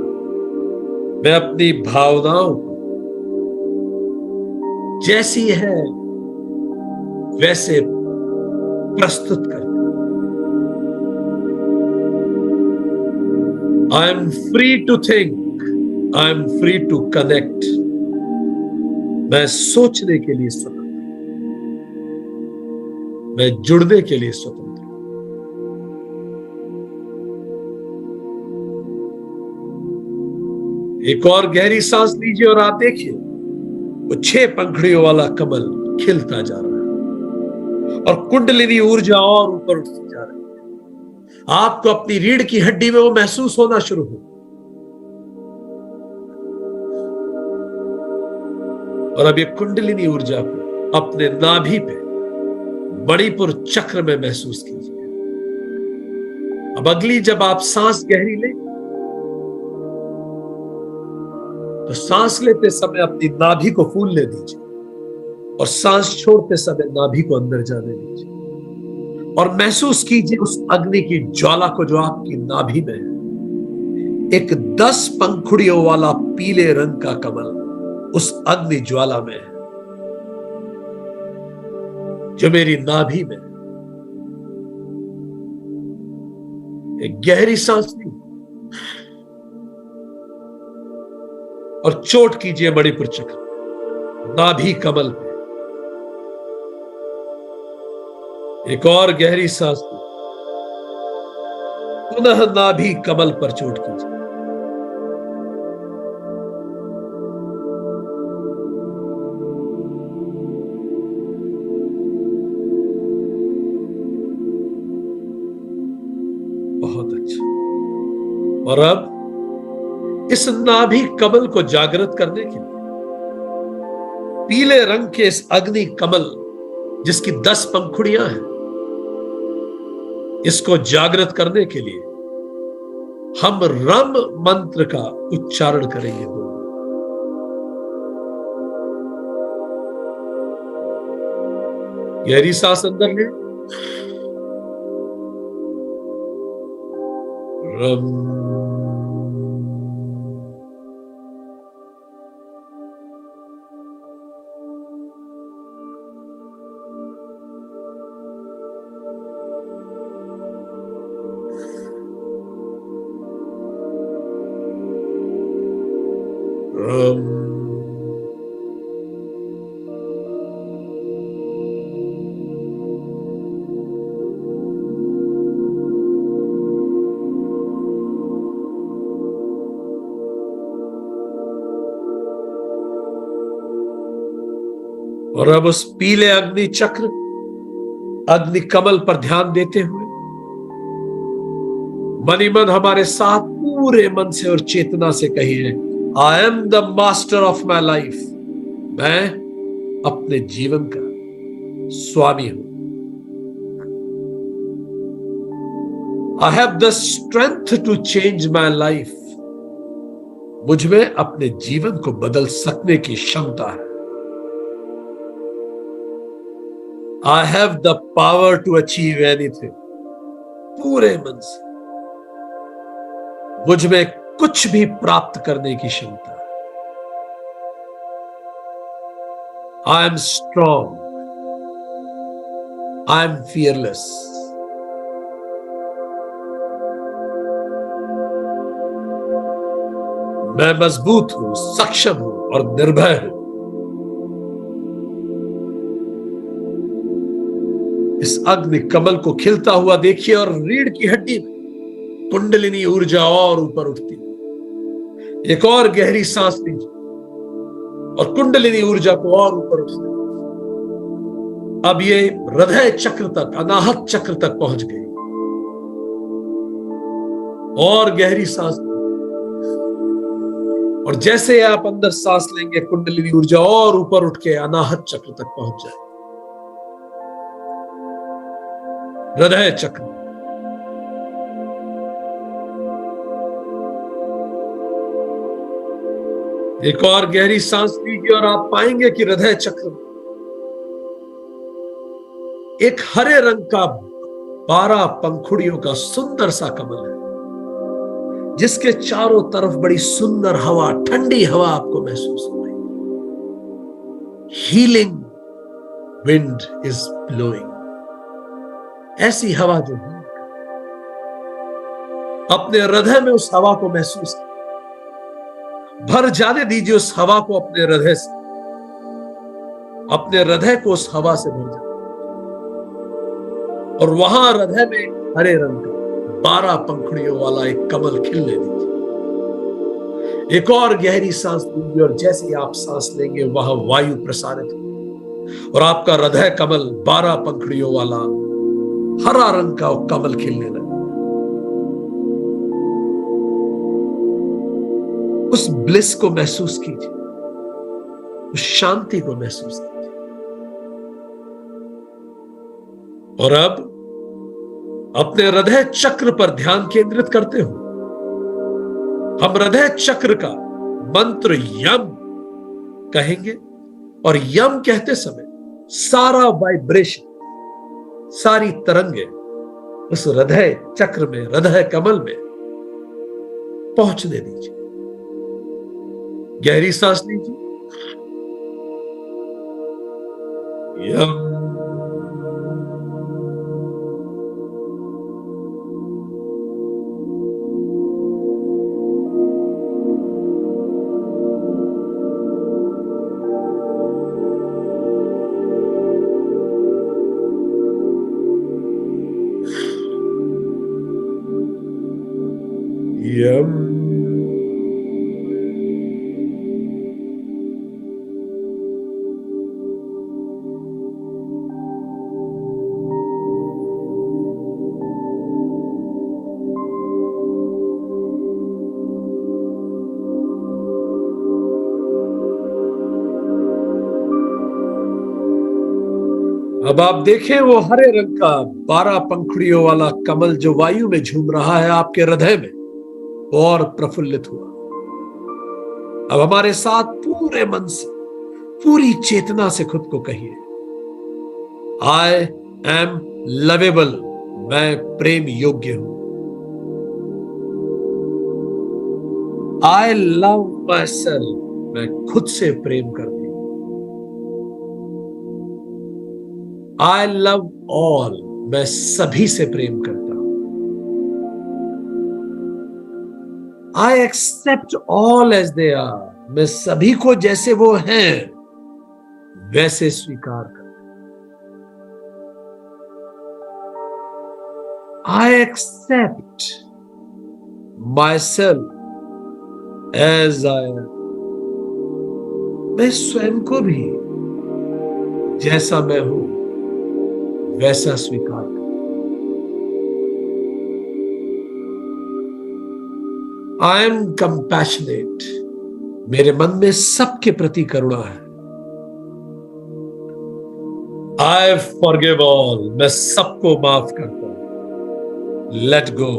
मैं अपनी भावनाओं को जैसी है वैसे प्रस्तुत करता हूं। I am free to think. I am free to connect. मैं सोचने के लिए स्वतंत्र हूं। मैं जुड़ने के लिए स्वतंत्र हूं। एक और गहरी सांस लीजिए और आप देखिए वो 6 पंखुड़ियों वाला कमल खिलता जा रहा है। और कुंडलिनी ऊर्जा और ऊपर उठती जा रही है। आपको अपनी रीढ़ की हड्डी में वो महसूस होना शुरू हो, और अब ये कुंडलिनी ऊर्जा को अपने नाभि पे मणिपुर चक्र में महसूस कीजिए। अब अगली जब आप सांस गहरी लें तो सांस लेते समय अपनी नाभि को फूलने दीजिए, और सांस छोड़ते समय नाभि को अंदर जाने दीजिए, और महसूस कीजिए उस अग्नि की ज्वाला को जो आपकी नाभि में है। एक 10 पंखुड़ियों वाला पीले रंग का कमल उस अग्नि ज्वाला में है, जो मेरी नाभि में। एक गहरी सांस ली और चोट कीजिए मणिपुर चक्र, नाभि कमल पे। एक और गहरी सांस ली, पुनः नाभि कमल पर चोट कीजिए। बहुत अच्छा। और अब इस नाभि कमल को जागृत करने के लिए पीले रंग के इस अग्नि कमल जिसकी 10 पंखुड़ियां हैं, इसको जागृत करने के लिए हम रम मंत्र का उच्चारण करेंगे। गहरी सांस अंदर ले, रम। और अब उस पीले अग्नि चक्र, अग्नि कमल पर ध्यान देते हुए मनी मन हमारे साथ पूरे मन से और चेतना से कहिए, I am the master of my life. मैं अपने जीवन का स्वामी हूं। I have the strength to change my life. मुझ में अपने जीवन को बदल सकने की क्षमता है। I have the power to achieve anything। पूरे मन से मुझ में कुछ भी प्राप्त करने की क्षमता है। I am strong। I am fearless। मैं मजबूत हूं, सक्षम हूं और निर्भय हूं। इस अग्नि कमल को खिलता हुआ देखिए और रीढ़ की हड्डी में कुंडलिनी ऊर्जा और ऊपर उठती। एक और गहरी सांस लीजिए और कुंडलिनी ऊर्जा को और ऊपर उठने। अब ये हृदय चक्र तक, अनाहत चक्र तक पहुंच गई। और गहरी सांस, और जैसे आप अंदर सांस लेंगे कुंडलिनी ऊर्जा और ऊपर उठ के अनाहत चक्र तक पहुंच जाए। हृदय चक्र, एक और गहरी सांस लीजिए और आप पाएंगे कि हृदय चक्र एक हरे रंग का 12 पंखुड़ियों का सुंदर सा कमल है, जिसके चारों तरफ बड़ी सुंदर हवा, ठंडी हवा आपको महसूस हो रही। Healing wind is blowing. ऐसी हवा जो है, अपने हृदय में उस हवा को महसूस करें। भर जाने दीजिए उस हवा को अपने हृदय से। अपने हृदय को उस हवा से भर जाए और वहां हृदय में हरे रंग का 12 पंखुड़ियों वाला एक कमल खिलने दीजिए। एक और गहरी सांस लीजिए और जैसे ही आप सांस लेंगे वहां वायु प्रसारित हो, और आपका हृदय कमल 12 पंखुड़ियों वाला हरा रंग का कमल खिलने लगा। उस ब्लिस को महसूस कीजिए, उस शांति को महसूस कीजिए। और अब अपने हृदय चक्र पर ध्यान केंद्रित करते हो। हम हृदय चक्र का मंत्र यम कहेंगे और यम कहते समय सारा वाइब्रेशन, सारी तरंगे उस हृदय चक्र में, हृदय कमल में पहुंचने दीजिए। गहरी सांस लीजिए। यम यम अब आप देखें वो हरे रंग का 12 पंखुड़ियों वाला कमल जो वायु में झूम रहा है आपके हृदय में, वो और प्रफुल्लित हुआ। अब हमारे साथ पूरे मन से, पूरी चेतना से खुद को कहिए, आई एम लवेबल, मैं प्रेम योग्य हूं। आई लव माई सेल्फ, मैं खुद से प्रेम करती हूं। आई लव ऑल, मैं सभी से प्रेम करता हूं। I accept all as they are, मैं सभी को जैसे वो हैं वैसे स्वीकार करता हूं। I accept myself as I am, मैं स्वयं को भी जैसा मैं हूं वैसा स्वीकार कर। आई एम कंपैशनेट, मेरे मन में सबके प्रति करुणा है। आई फॉरगिव ऑल, मैं सबको माफ करता हूं। Let go,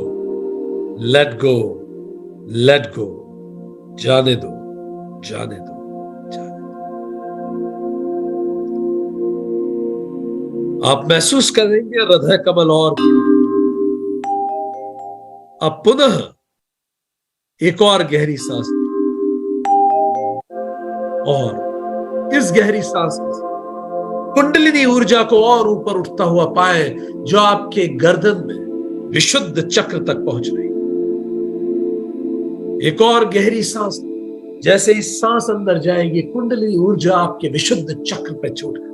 let go, let go, जाने दो, जाने दो, जाने दो। आप महसूस करेंगे हृदय कमल और अब पुनः एक और गहरी सांस, और इस गहरी सांस में कुंडलिनी ऊर्जा को और ऊपर उठता हुआ पाए जो आपके गर्दन में विशुद्ध चक्र तक पहुंच रही। एक और गहरी सांस, जैसे इस सांस अंदर जाएगी कुंडलिनी ऊर्जा आपके विशुद्ध चक्र पर चोट करेगी।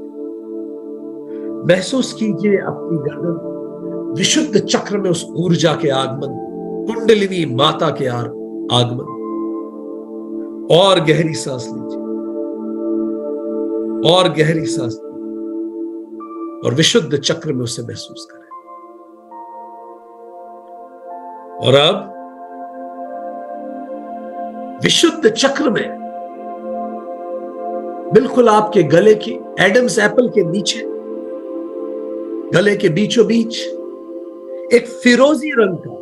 महसूस कीजिए अपनी गर्दन विशुद्ध चक्र में उस ऊर्जा के आगमन, कुंडलिनी माता के आगमन। और गहरी सांस लीजिए, और गहरी सांस लीजिए, और विशुद्ध चक्र में उसे महसूस करें। और अब विशुद्ध चक्र में बिल्कुल आपके गले की एडम्स एप्पल के नीचे, गले के बीचों बीच एक फिरोजी रंग का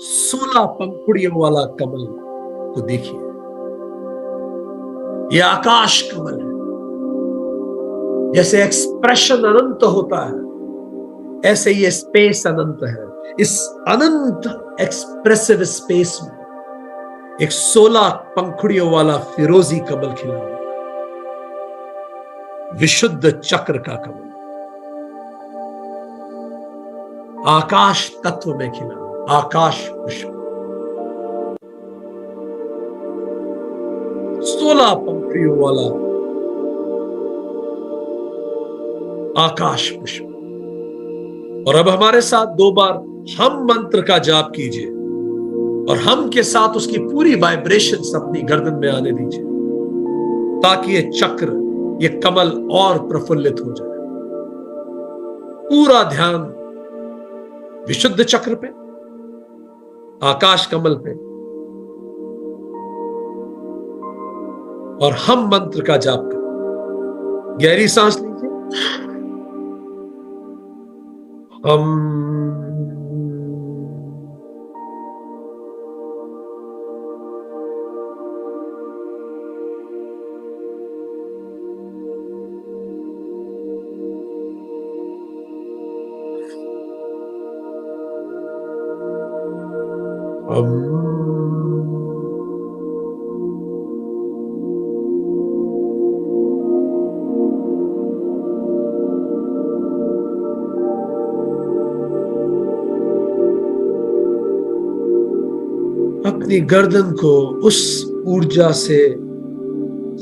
16 पंखुड़ियों वाला कमल को देखिए। यह आकाश कमल है। जैसे एक्सप्रेशन अनंत होता है, ऐसे ये स्पेस अनंत है। इस अनंत एक्सप्रेसिव स्पेस में एक 16 पंखुड़ियों वाला फिरोजी कमल खिला, विशुद्ध चक्र का कमल, आकाश तत्व में खिला, आकाश पुष्प। 16 पंखुड़ियों वाला आकाश पुष्प। और अब हमारे साथ 2 बार हम मंत्र का जाप कीजिए और हम के साथ उसकी पूरी वाइब्रेशन अपनी गर्दन में आने दीजिए, ताकि ये चक्र ये कमल और प्रफुल्लित हो जाए। पूरा ध्यान विशुद्ध चक्र पे, आकाश कमल पे, और हम मंत्र का जाप करें। गहरी सांस लीजिए। हम अपनी गर्दन को उस ऊर्जा से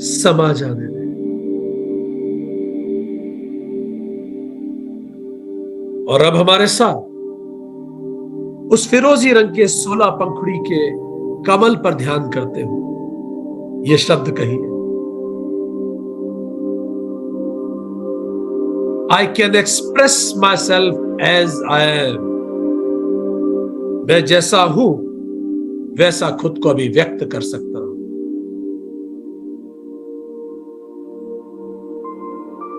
समा जाने दें। और अब हमारे साथ उस फिरोजी रंग के 16 पंखुड़ी के कमल पर ध्यान करते हुए ये शब्द कहिए। I can express myself as I am. मैं जैसा हूं वैसा खुद को अभी व्यक्त कर सकता हूं।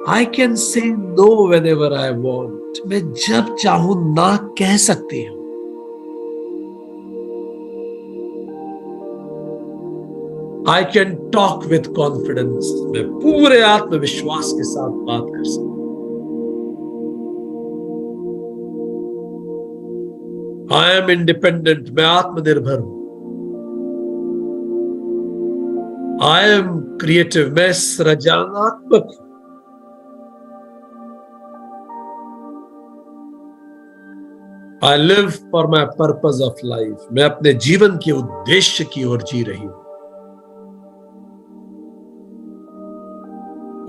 I can say know when ever I want. मैं जब चाहूं ना कह सकती हूं। I can talk with confidence. मैं पूरे आत्मविश्वास के साथ बात कर सकता हूं। I am independent. मैं आत्मनिर्भर हूं। I am creative. मैं सृजनात्मक हूं। I live for my purpose of life. मैं अपने जीवन के उद्देश्य की ओर जी रही हूं।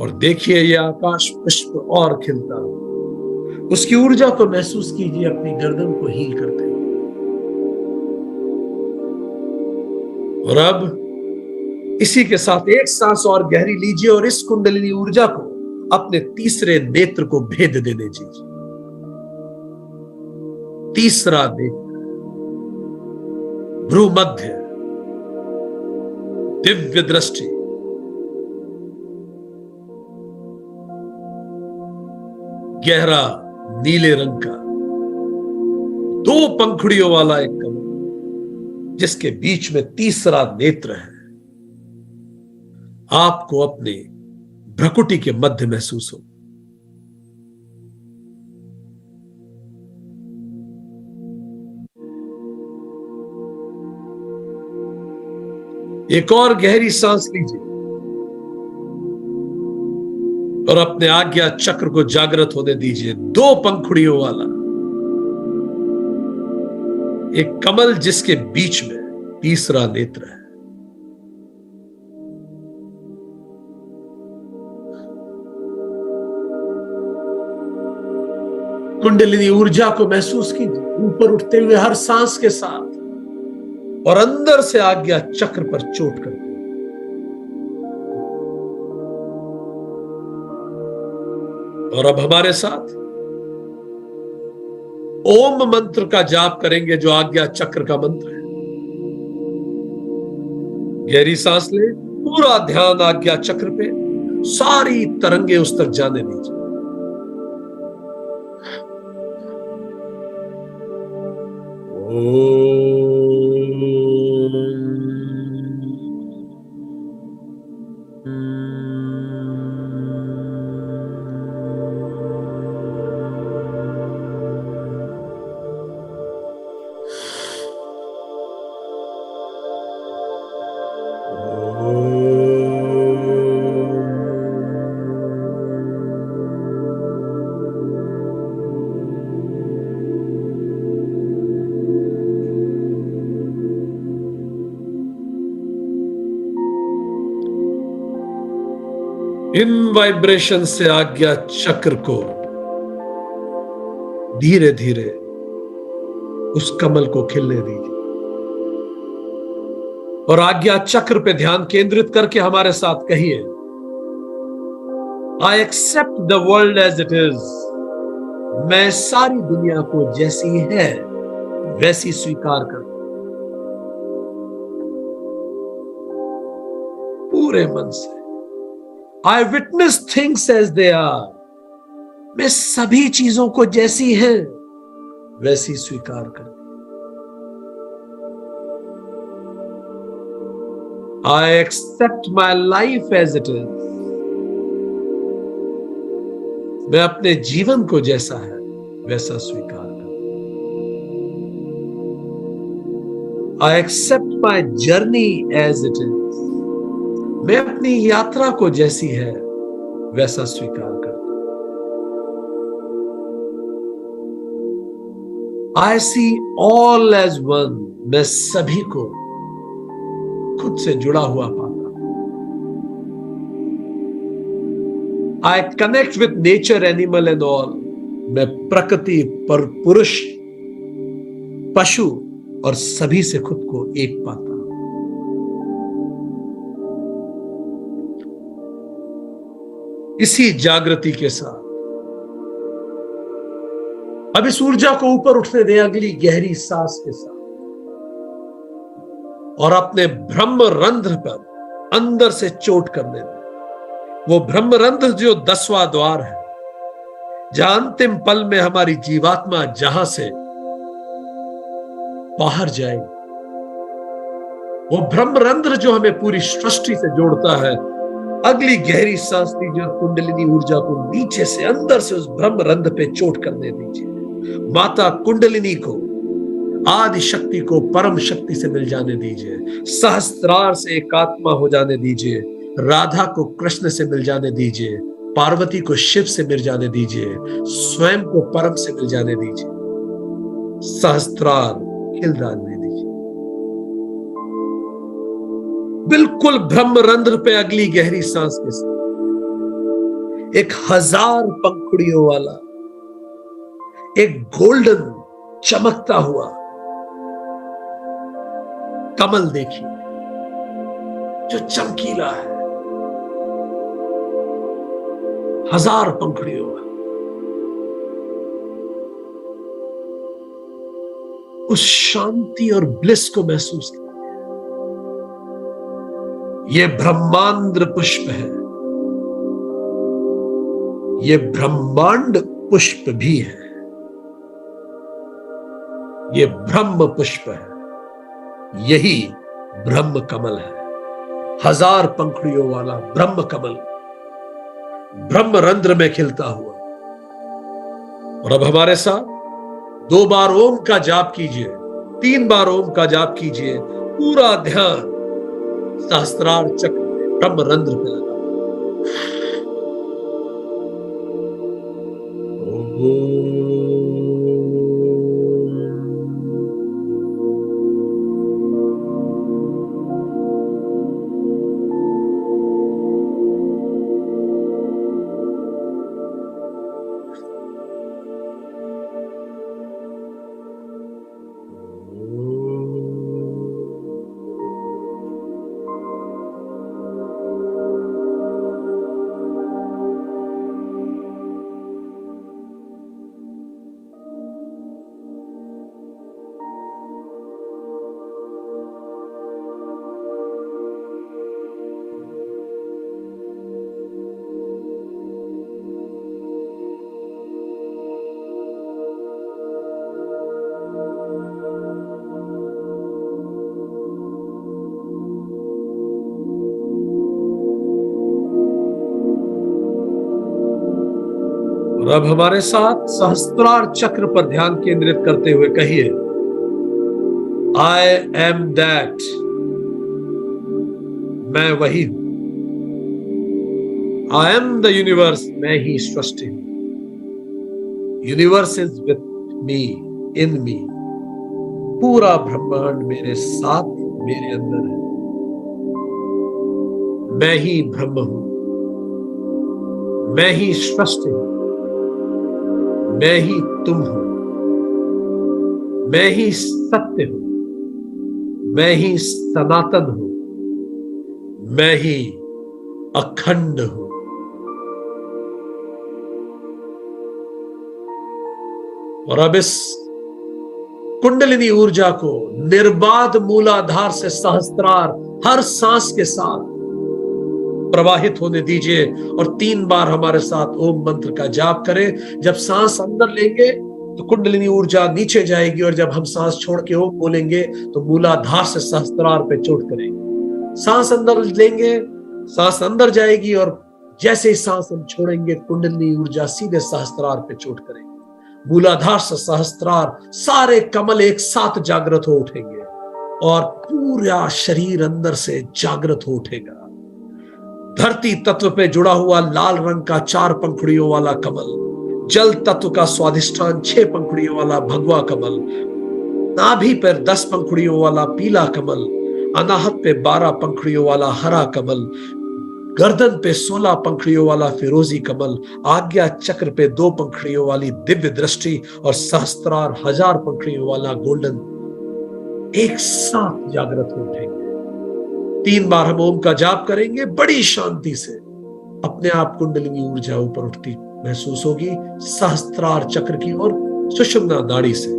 और देखिए ये आकाश पुष्प और खिलता है। उसकी ऊर्जा को महसूस कीजिए अपनी गर्दन को हील करते हुए। और अब इसी के साथ एक सांस और गहरी लीजिए और इस कुंडलिनी ऊर्जा को अपने तीसरे नेत्र को भेद देने दीजिए। तीसरा नेत्र, भ्रूमध्य, दिव्य दृष्टि, गहरा नीले रंग का 2 पंखुड़ियों वाला एक कमल जिसके बीच में तीसरा नेत्र है, आपको अपने भ्रकुटी के मध्य महसूस हो। एक और गहरी सांस लीजिए और अपने आज्ञा चक्र को जागृत होने दीजिए। 2 पंखुड़ियों वाला एक कमल जिसके बीच में तीसरा नेत्र है। कुंडलिनी ऊर्जा को महसूस कीजिए ऊपर उठते हुए हर सांस के साथ, और अंदर से आज्ञा चक्र पर चोट करते हुए। और अब हमारे साथ ओम मंत्र का जाप करेंगे जो आज्ञा चक्र का मंत्र है। गहरी सांस ले, पूरा ध्यान आज्ञा चक्र पे, सारी तरंगे उस तक जाने दीजिए। इन वाइब्रेशन से आज्ञा चक्र को धीरे धीरे उस कमल को खिलने दीजिए और आज्ञा चक्र पे ध्यान केंद्रित करके हमारे साथ कहिए, I accept the world as it is, मैं सारी दुनिया को जैसी है वैसी स्वीकार करता हूं पूरे मन से। I witness things as they are, मैं सभी चीजों को जैसी है वैसी स्वीकार करता हूं। I accept my life as it is, मैं अपने जीवन को जैसा है वैसा स्वीकार करता हूं। I accept my journey as it is, मैं अपनी यात्रा को जैसी है वैसा स्वीकार करता हूं। आई सी ऑल एज वन, मैं सभी को खुद से जुड़ा हुआ पाता हूं। I connect with nature, animal and all, मैं प्रकृति पर पुरुष, पशु और सभी से खुद को एक पाता हूं। इसी जागृति के साथ अब इस ऊर्जा को ऊपर उठने दें अगली गहरी सांस के साथ, और अपने ब्रह्म रंध्र पर अंदर से चोट करने दें। वो ब्रह्म रंध्र जो 10वां द्वार है, जहां अंतिम पल में हमारी जीवात्मा जहां से बाहर जाए, वो ब्रह्म रंध्र जो हमें पूरी सृष्टि से जोड़ता है। अगली गहरी सांस लीजिए और कुंडलिनी ऊर्जा को नीचे से अंदर से उस ब्रह्म रंध्र पे चोट करने दीजिए। माता कुंडलिनी को, आदि शक्ति को परम शक्ति से मिल जाने दीजिए। सहस्त्रार से एकात्मा हो जाने दीजिए। राधा को कृष्ण से मिल जाने दीजिए। पार्वती को शिव से मिल जाने दीजिए। स्वयं को परम से मिल जाने दीजिए। सहस्त्रार खिल जाने दीजिए। बिल्कुल ब्रह्म रंध्र पे अगली गहरी सांस के साथ एक 1000 पंखुड़ियों वाला, एक गोल्डन चमकता हुआ कमल देखिए जो चमकीला है, 1000 पंखुड़ियों वाला। उस शांति और ब्लिस को महसूस कीजिए। ये ब्रह्मांड पुष्प है, ये ब्रह्मांड पुष्प भी है, ये ब्रह्म पुष्प है, यही ब्रह्म कमल है। 1000 पंखुड़ियों वाला ब्रह्म कमल ब्रह्म रंध्र में खिलता हुआ। और अब हमारे साथ 2 बार ओम का जाप कीजिए, 3 बार ओम का जाप कीजिए। पूरा ध्यान सहस्त्रार चक्र में ब्रह्म रंध्र पे लगा। और अब हमारे साथ सहस्त्रार चक्र पर ध्यान केंद्रित करते हुए कहिए, आई एम दैट, मैं वही हूं। आई एम द यूनिवर्स, मैं ही सृष्टि हूं। यूनिवर्स इज विथ मी, इन मी। पूरा ब्रह्मांड मेरे साथ, मेरे अंदर है। मैं ही ब्रह्म हूं, मैं ही सृष्टि हूं, मैं ही तुम हूं, मैं ही सत्य हूं, मैं ही सनातन हूं, मैं ही अखंड हूं, और अब इस कुंडलिनी ऊर्जा को निर्बाध मूलाधार से सहस्त्रार हर सांस के साथ प्रवाहित होने दीजिए और 3 बार हमारे साथ ओम मंत्र का जाप करें। जब सांस अंदर लेंगे तो कुंडलिनी ऊर्जा नीचे जाएगी और जब हम सांस छोड़ के ओम बोलेंगे तो मूलाधार से सहस्त्रार पे चोट करेंगे। सांस अंदर लेंगे, सांस अंदर जाएगी और जैसे ही सांस हम छोड़ेंगे कुंडलिनी ऊर्जा सीधे सहस्त्रार पे चोट करेगी। मूलाधार से सहस्त्रार सारे कमल एक साथ जागृत हो उठेंगे और पूरा शरीर अंदर से जागृत हो उठेगा। धरती तत्व पे जुड़ा हुआ लाल रंग का 4 पंखुड़ियों वाला कमल, जल तत्व का स्वादिष्ठान 6 पंखुड़ियों वाला भगवा कमल, नाभि पर 10 पंखुड़ियों वाला पीला कमल, अनाहत पे 12 पंखुड़ियों वाला हरा कमल, गर्दन पे 16 पंखुड़ियों वाला फिरोजी कमल, आज्ञा चक्र पे 2 पंखुड़ियों वाली दिव्य दृष्टि और सहस्त्रार 1000 पंखुड़ियों वाला गोल्डन एक साथ जागृत हो उठेंगे। 3 बार हम ओम का जाप करेंगे। बड़ी शांति से अपने आप कुंडलिनी ऊर्जा ऊपर उठती महसूस होगी सहस्त्रार चक्र की ओर, सुषुम्ना नाड़ी से।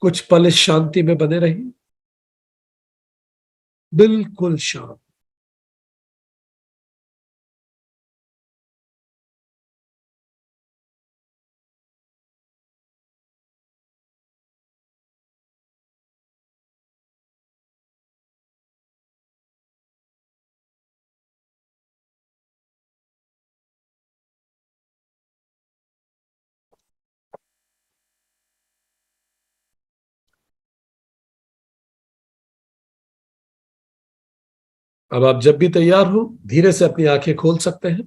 कुछ पल इस शांति में बने रहिए, बिल्कुल शांत। अब आप जब भी तैयार हो धीरे से अपनी आंखें खोल सकते हैं।